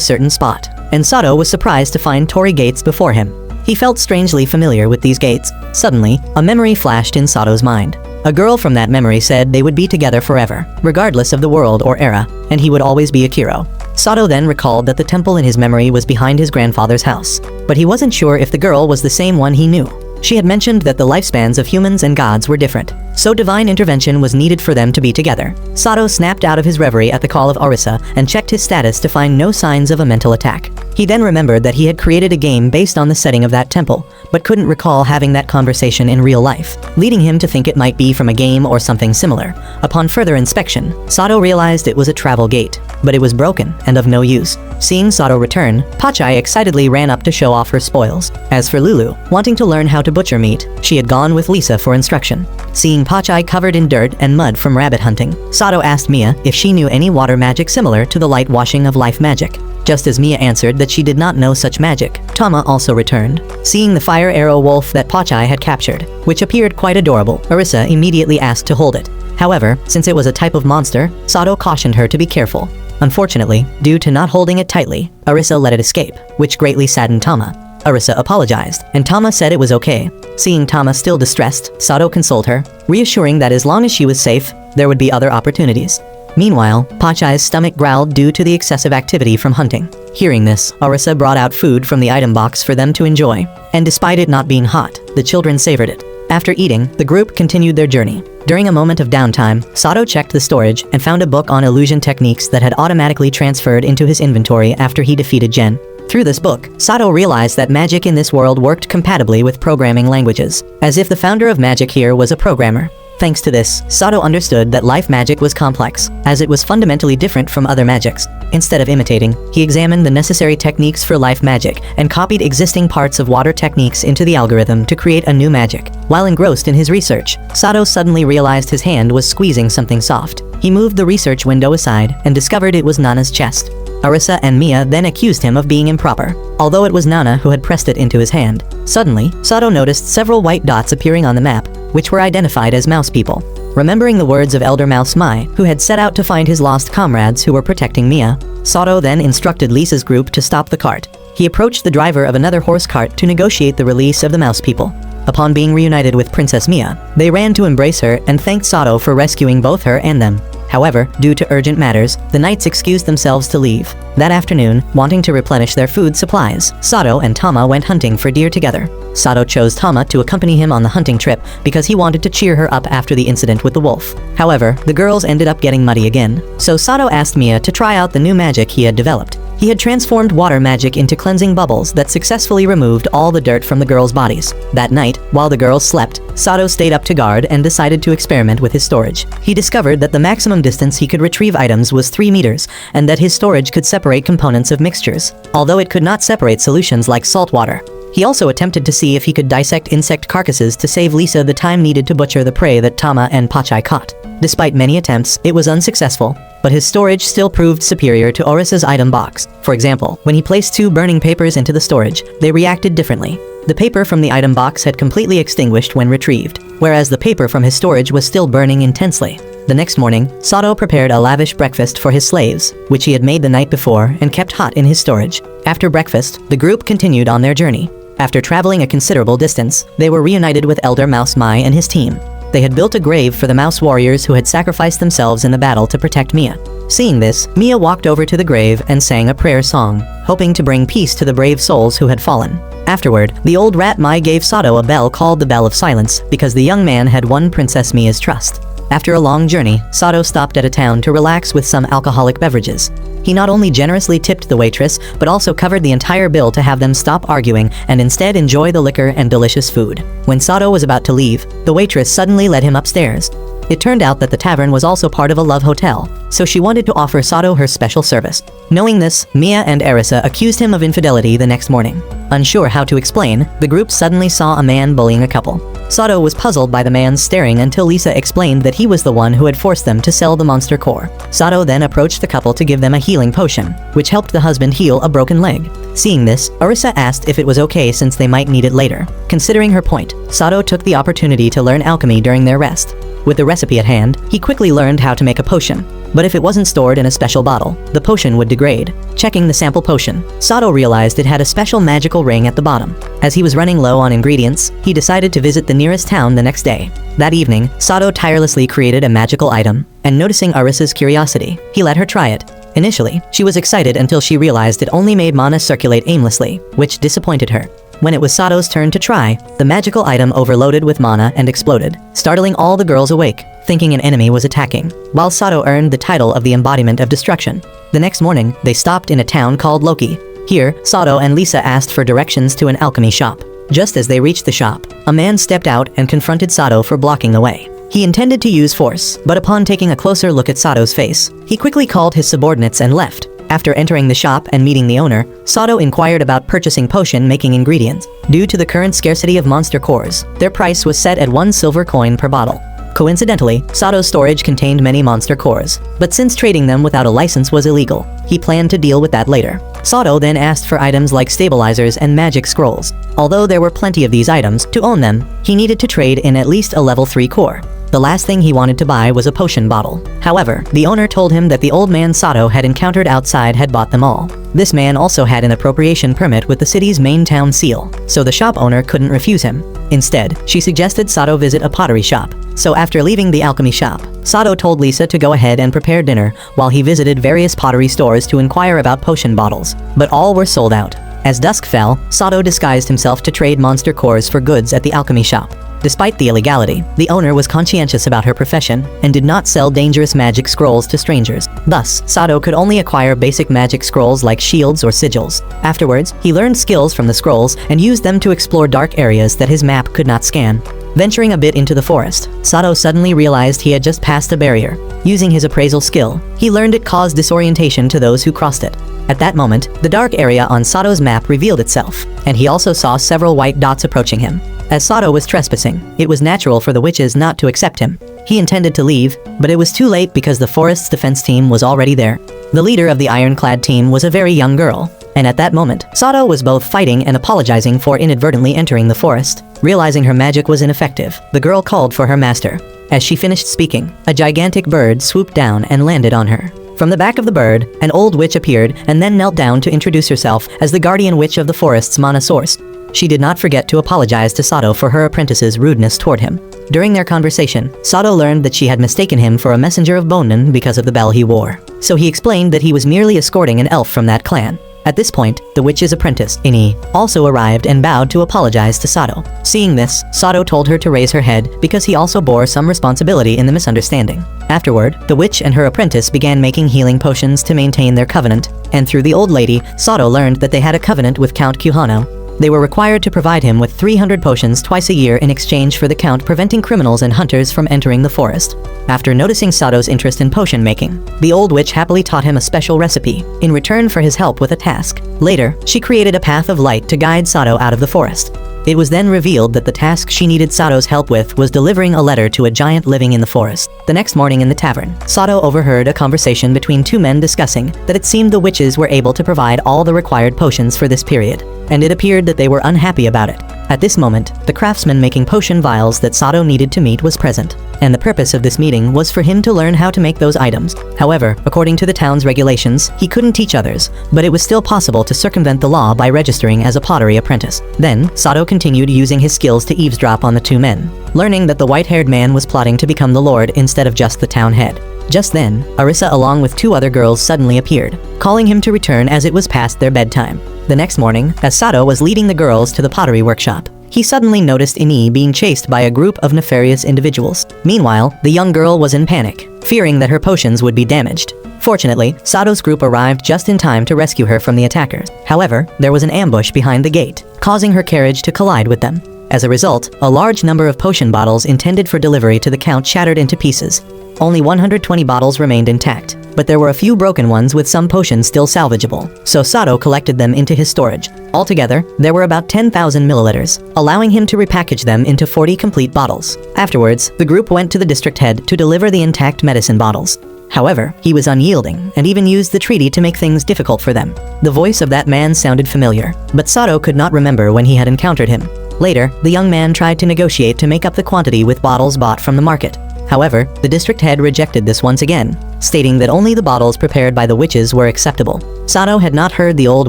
certain spot, and Sato was surprised to find Torii gates before him. He felt strangely familiar with these gates. Suddenly, a memory flashed in Sato's mind. A girl from that memory said they would be together forever, regardless of the world or era, and he would always be Akiro. Sato then recalled that the temple in his memory was behind his grandfather's house, but he wasn't sure if the girl was the same one he knew. She had mentioned that the lifespans of humans and gods were different, so divine intervention was needed for them to be together. Sato snapped out of his reverie at the call of Arisa and checked his status to find no signs of a mental attack. He then remembered that he had created a game based on the setting of that temple, but couldn't recall having that conversation in real life, leading him to think it might be from a game or something similar. Upon further inspection, Sato realized it was a travel gate, but it was broken and of no use. Seeing Sato return, Pachai excitedly ran up to show off her spoils. As for Lulu, wanting to learn how to butcher meat, she had gone with Lisa for instruction. Seeing Pachai covered in dirt and mud from rabbit hunting, Sato asked Mia if she knew any water magic similar to the light washing of life magic. Just as Mia answered that she did not know such magic, Tama also returned. Seeing the fire arrow wolf that Pachai had captured, which appeared quite adorable, Arisa immediately asked to hold it. However, since it was a type of monster, Sato cautioned her to be careful. Unfortunately, due to not holding it tightly, Arisa let it escape, which greatly saddened Tama. Arisa apologized, and Tama said it was okay. Seeing Tama still distressed, Sato consoled her, reassuring that as long as she was safe, there would be other opportunities. Meanwhile, Pachai's stomach growled due to the excessive activity from hunting. Hearing this, Arisa brought out food from the item box for them to enjoy, and despite it not being hot, the children savored it. After eating, the group continued their journey. During a moment of downtime, Sato checked the storage and found a book on illusion techniques that had automatically transferred into his inventory after he defeated Jen. Through this book, Sato realized that magic in this world worked compatibly with programming languages, as if the founder of magic here was a programmer. Thanks to this, Sato understood that life magic was complex, as it was fundamentally different from other magics. Instead of imitating, he examined the necessary techniques for life magic and copied existing parts of water techniques into the algorithm to create a new magic. While engrossed in his research, Sato suddenly realized his hand was squeezing something soft. He moved the research window aside and discovered it was Nana's chest. Arisa and Mia then accused him of being improper, although it was Nana who had pressed it into his hand. Suddenly, Sato noticed several white dots appearing on the map, which were identified as mouse people. Remembering the words of Elder Mouse Mai, who had set out to find his lost comrades who were protecting Mia, Sato then instructed Lisa's group to stop the cart. He approached the driver of another horse cart to negotiate the release of the mouse people. Upon being reunited with Princess Mia, they ran to embrace her and thanked Sato for rescuing both her and them. However, due to urgent matters, the knights excused themselves to leave. That afternoon, wanting to replenish their food supplies, Sato and Tama went hunting for deer together. Sato chose Tama to accompany him on the hunting trip because he wanted to cheer her up after the incident with the wolf. However, the girls ended up getting muddy again, so Sato asked Mia to try out the new magic he had developed. He had transformed water magic into cleansing bubbles that successfully removed all the dirt from the girls' bodies. That night, while the girls slept, Sato stayed up to guard and decided to experiment with his storage. He discovered that the maximum distance he could retrieve items was 3 meters, and that his storage could separate components of mixtures, although it could not separate solutions like salt water. He also attempted to see if he could dissect insect carcasses to save Lisa the time needed to butcher the prey that Tama and Pachai caught. Despite many attempts, it was unsuccessful, but his storage still proved superior to Orisa's item box. For example, when he placed 2 burning papers into the storage, they reacted differently. The paper from the item box had completely extinguished when retrieved, whereas the paper from his storage was still burning intensely. The next morning, Sato prepared a lavish breakfast for his slaves, which he had made the night before and kept hot in his storage. After breakfast, the group continued on their journey. After traveling a considerable distance, they were reunited with Elder Mouse Mai and his team. They had built a grave for the mouse warriors who had sacrificed themselves in the battle to protect Mia. Seeing this, Mia walked over to the grave and sang a prayer song, hoping to bring peace to the brave souls who had fallen. Afterward, the old rat Mai gave Sato a bell called the Bell of Silence because the young man had won Princess Mia's trust. After a long journey, Sato stopped at a town to relax with some alcoholic beverages. He not only generously tipped the waitress, but also covered the entire bill to have them stop arguing and instead enjoy the liquor and delicious food. When Sato was about to leave, the waitress suddenly led him upstairs. It turned out that the tavern was also part of a love hotel, so she wanted to offer Sato her special service. Knowing this, Mia and Arisa accused him of infidelity the next morning. Unsure how to explain, the group suddenly saw a man bullying a couple. Sato was puzzled by the man's staring until Lisa explained that he was the one who had forced them to sell the monster core. Sato then approached the couple to give them a healing potion, which helped the husband heal a broken leg. Seeing this, Arisa asked if it was okay since they might need it later. Considering her point, Sato took the opportunity to learn alchemy during their rest. With the recipe at hand, he quickly learned how to make a potion. But if it wasn't stored in a special bottle, the potion would degrade. Checking the sample potion, Sato realized it had a special magical ring at the bottom. As he was running low on ingredients, he decided to visit the nearest town the next day. That evening, Sato tirelessly created a magical item, and noticing Arisa's curiosity, he let her try it. Initially, she was excited until she realized it only made mana circulate aimlessly, which disappointed her. When it was Sato's turn to try, the magical item overloaded with mana and exploded, startling all the girls awake, thinking an enemy was attacking, while Sato earned the title of the embodiment of destruction. The next morning, they stopped in a town called Loki. Here, Sato and Lisa asked for directions to an alchemy shop. Just as they reached the shop, a man stepped out and confronted Sato for blocking the way. He intended to use force, but upon taking a closer look at Sato's face, he quickly called his subordinates and left. After entering the shop and meeting the owner, Sato inquired about purchasing potion-making ingredients. Due to the current scarcity of monster cores, their price was set at 1 silver coin per bottle. Coincidentally, Sato's storage contained many monster cores, but since trading them without a license was illegal, he planned to deal with that later. Sato then asked for items like stabilizers and magic scrolls. Although there were plenty of these items, to own them, he needed to trade in at least a level 3 core. The last thing he wanted to buy was a potion bottle. However, the owner told him that the old man Sato had encountered outside had bought them all. This man also had an appropriation permit with the city's main town seal, so the shop owner couldn't refuse him. Instead, she suggested Sato visit a pottery shop. So after leaving the alchemy shop, Sato told Lisa to go ahead and prepare dinner while he visited various pottery stores to inquire about potion bottles, but all were sold out. As dusk fell, Sato disguised himself to trade monster cores for goods at the alchemy shop. Despite the illegality, the owner was conscientious about her profession and did not sell dangerous magic scrolls to strangers. Thus, Sato could only acquire basic magic scrolls like shields or sigils. Afterwards, he learned skills from the scrolls and used them to explore dark areas that his map could not scan. Venturing a bit into the forest, Sato suddenly realized he had just passed a barrier. Using his appraisal skill, he learned it caused disorientation to those who crossed it. At that moment, the dark area on Sato's map revealed itself, and he also saw several white dots approaching him. As Sato was trespassing, it was natural for the witches not to accept him. He intended to leave, but it was too late because the forest's defense team was already there. The leader of the ironclad team was a very young girl, and at that moment, Sato was both fighting and apologizing for inadvertently entering the forest. Realizing her magic was ineffective, the girl called for her master. As she finished speaking, a gigantic bird swooped down and landed on her. From the back of the bird, an old witch appeared and then knelt down to introduce herself as the guardian witch of the forest's mana source. She did not forget to apologize to Sato for her apprentice's rudeness toward him. During their conversation, Sato learned that she had mistaken him for a messenger of Bonin because of the bell he wore. So he explained that he was merely escorting an elf from that clan. At this point, the witch's apprentice, Ini, also arrived and bowed to apologize to Sato. Seeing this, Sato told her to raise her head because he also bore some responsibility in the misunderstanding. Afterward, the witch and her apprentice began making healing potions to maintain their covenant, and through the old lady, Sato learned that they had a covenant with Count Kuhano. They were required to provide him with 300 potions twice a year in exchange for the count preventing criminals and hunters from entering the forest. After noticing Sato's interest in potion making, the old witch happily taught him a special recipe in return for his help with a task. Later, she created a path of light to guide Sato out of the forest. It was then revealed that the task she needed Sato's help with was delivering a letter to a giant living in the forest. The next morning in the tavern, Sato overheard a conversation between two men discussing that it seemed the witches were able to provide all the required potions for this period, and it appeared that they were unhappy about it. At this moment, the craftsman making potion vials that Sato needed to meet was present, and the purpose of this meeting was for him to learn how to make those items. However, according to the town's regulations, he couldn't teach others, but it was still possible to circumvent the law by registering as a pottery apprentice. Then, Sato continued using his skills to eavesdrop on the two men, learning that the white-haired man was plotting to become the lord instead of just the town head. Just then, Arisa along with two other girls suddenly appeared, calling him to return as it was past their bedtime. The next morning, as Sato was leading the girls to the pottery workshop, he suddenly noticed Ini being chased by a group of nefarious individuals. Meanwhile, the young girl was in panic, fearing that her potions would be damaged. Fortunately, Sato's group arrived just in time to rescue her from the attackers. However, there was an ambush behind the gate, causing her carriage to collide with them. As a result, a large number of potion bottles intended for delivery to the count shattered into pieces. Only 120 bottles remained intact, but there were a few broken ones with some potions still salvageable, so Sato collected them into his storage. Altogether, there were about 10,000 milliliters, allowing him to repackage them into 40 complete bottles. Afterwards, the group went to the district head to deliver the intact medicine bottles. However, he was unyielding and even used the treaty to make things difficult for them. The voice of that man sounded familiar, but Sato could not remember when he had encountered him. Later, the young man tried to negotiate to make up the quantity with bottles bought from the market. However, the district head rejected this once again, stating that only the bottles prepared by the witches were acceptable. Sato had not heard the old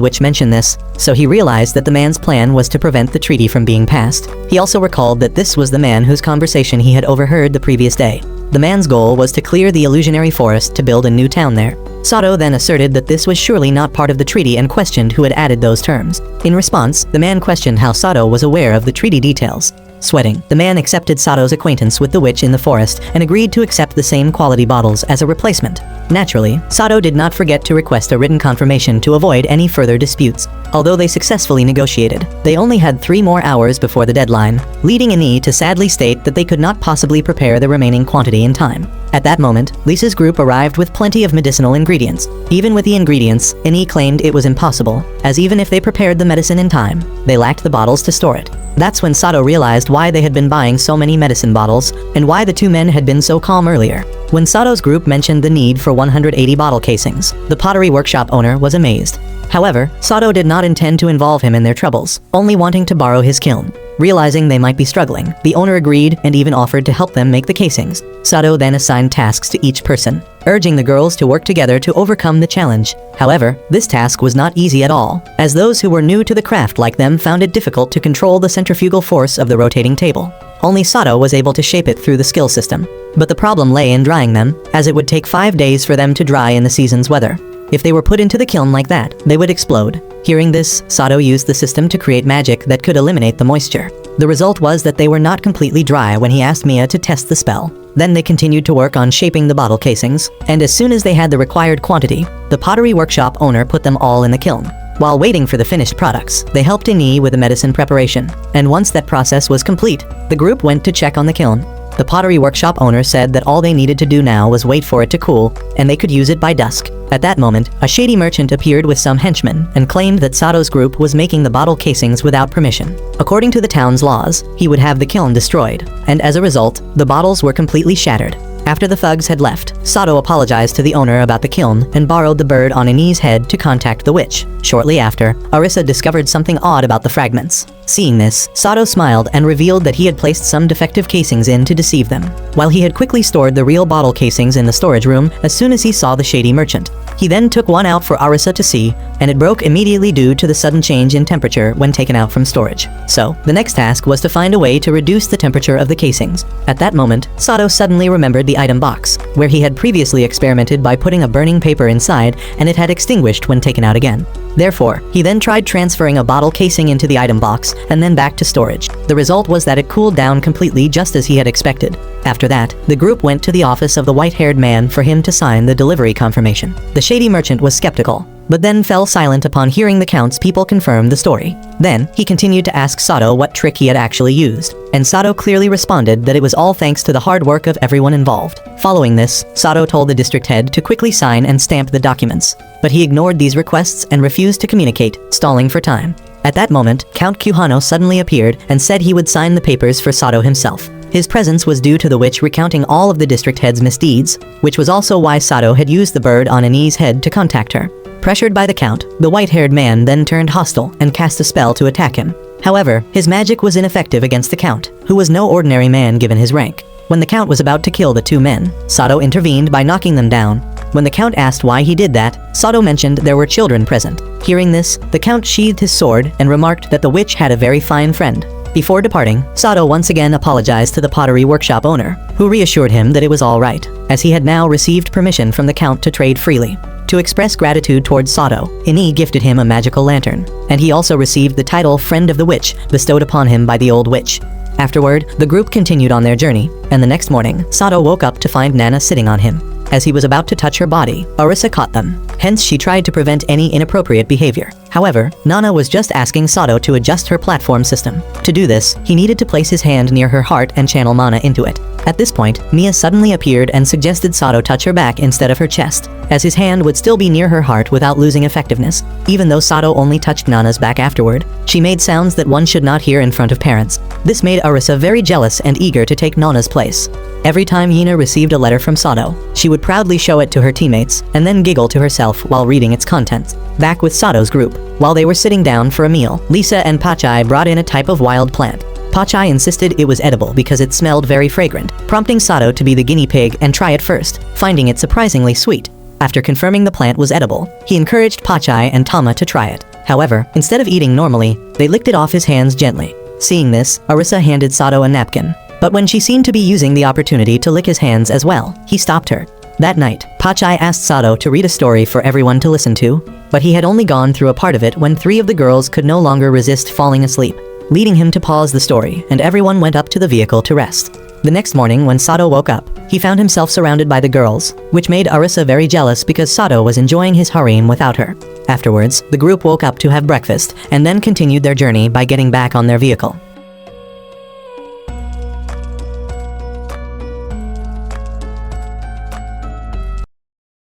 witch mention this, so he realized that the man's plan was to prevent the treaty from being passed. He also recalled that this was the man whose conversation he had overheard the previous day. The man's goal was to clear the illusionary forest to build a new town there. Sato then asserted that this was surely not part of the treaty and questioned who had added those terms. In response, the man questioned how Sato was aware of the treaty details. Sweating, the man accepted Sato's acquaintance with the witch in the forest and agreed to accept the same quality bottles as a replacement. Naturally, Sato did not forget to request a written confirmation to avoid any further disputes. Although they successfully negotiated, they only had 3 more hours before the deadline, leading Ini to sadly state that they could not possibly prepare the remaining quantity in time. At that moment, Lisa's group arrived with plenty of medicinal ingredients. Even with the ingredients, Ini claimed it was impossible, as even if they prepared the medicine in time, they lacked the bottles to store it. That's when Sato realized why they had been buying so many medicine bottles, and why the two men had been so calm earlier. When Sato's group mentioned the need for 180 bottle casings, the pottery workshop owner was amazed. However, Sato did not intend to involve him in their troubles, only wanting to borrow his kiln. Realizing they might be struggling, the owner agreed and even offered to help them make the casings. Sato then assigned tasks to each person, urging the girls to work together to overcome the challenge. However, this task was not easy at all, as those who were new to the craft like them found it difficult to control the centrifugal force of the rotating table. Only Sato was able to shape it through the skill system. But the problem lay in drying them, as it would take 5 days for them to dry in the season's weather. If they were put into the kiln like that, they would explode. Hearing this, Sato used the system to create magic that could eliminate the moisture. The result was that they were not completely dry when he asked Mia to test the spell. Then they continued to work on shaping the bottle casings, and as soon as they had the required quantity, the pottery workshop owner put them all in the kiln. While waiting for the finished products, they helped Ini with the medicine preparation, and once that process was complete, the group went to check on the kiln. The pottery workshop owner said that all they needed to do now was wait for it to cool, and they could use it by dusk. At that moment, a shady merchant appeared with some henchmen and claimed that Sato's group was making the bottle casings without permission. According to the town's laws, he would have the kiln destroyed, and as a result, the bottles were completely shattered. After the thugs had left, Sato apologized to the owner about the kiln and borrowed the bird on Ani's head to contact the witch. Shortly after, Arisa discovered something odd about the fragments. Seeing this, Sato smiled and revealed that he had placed some defective casings in to deceive them, while he had quickly stored the real bottle casings in the storage room as soon as he saw the shady merchant. He then took one out for Arisa to see, and it broke immediately due to the sudden change in temperature when taken out from storage. So, the next task was to find a way to reduce the temperature of the casings. At that moment, Sato suddenly remembered the item box, where he had previously experimented by putting a burning paper inside and it had extinguished when taken out again. Therefore, he then tried transferring a bottle casing into the item box and then back to storage. The result was that it cooled down completely just as he had expected. After that, the group went to the office of the white-haired man for him to sign the delivery confirmation. The shady merchant was skeptical, but then fell silent upon hearing the Count's people confirm the story. Then, he continued to ask Sato what trick he had actually used, and Sato clearly responded that it was all thanks to the hard work of everyone involved. Following this, Sato told the district head to quickly sign and stamp the documents, but he ignored these requests and refused to communicate, stalling for time. At that moment, Count Kuhano suddenly appeared and said he would sign the papers for Sato himself. His presence was due to the witch recounting all of the district head's misdeeds, which was also why Sato had used the bird on Ani's head to contact her. Pressured by the Count, the white-haired man then turned hostile and cast a spell to attack him. However, his magic was ineffective against the Count, who was no ordinary man given his rank. When the Count was about to kill the two men, Sato intervened by knocking them down. When the Count asked why he did that, Sato mentioned there were children present. Hearing this, the Count sheathed his sword and remarked that the witch had a very fine friend. Before departing, Sato once again apologized to the pottery workshop owner, who reassured him that it was all right, as he had now received permission from the Count to trade freely. To express gratitude towards Sato, Ini gifted him a magical lantern, and he also received the title Friend of the Witch bestowed upon him by the old witch. Afterward, the group continued on their journey, and the next morning, Sato woke up to find Nana sitting on him. As he was about to touch her body, Arisa caught them. Hence, she tried to prevent any inappropriate behavior. However, Nana was just asking Sato to adjust her platform system. To do this, he needed to place his hand near her heart and channel mana into it. At this point, Mia suddenly appeared and suggested Sato touch her back instead of her chest, as his hand would still be near her heart without losing effectiveness. Even though Sato only touched Nana's back afterward, she made sounds that one should not hear in front of parents. This made Arisa very jealous and eager to take Nana's place. Every time Hina received a letter from Sato, she would proudly show it to her teammates and then giggle to herself while reading its contents. Back with Sato's group, while they were sitting down for a meal, Lisa and Pachai brought in a type of wild plant. Pachai insisted it was edible because it smelled very fragrant, prompting Sato to be the guinea pig and try it first, finding it surprisingly sweet. After confirming the plant was edible, he encouraged Pachai and Tama to try it. However, instead of eating normally, they licked it off his hands gently. Seeing this, Arisa handed Sato a napkin. But when she seemed to be using the opportunity to lick his hands as well, he stopped her. That night, Pachai asked Sato to read a story for everyone to listen to, but he had only gone through a part of it when 3 of the girls could no longer resist falling asleep, leading him to pause the story, and everyone went up to the vehicle to rest. The next morning when Sato woke up, he found himself surrounded by the girls, which made Arisa very jealous because Sato was enjoying his harem without her. Afterwards, the group woke up to have breakfast, and then continued their journey by getting back on their vehicle.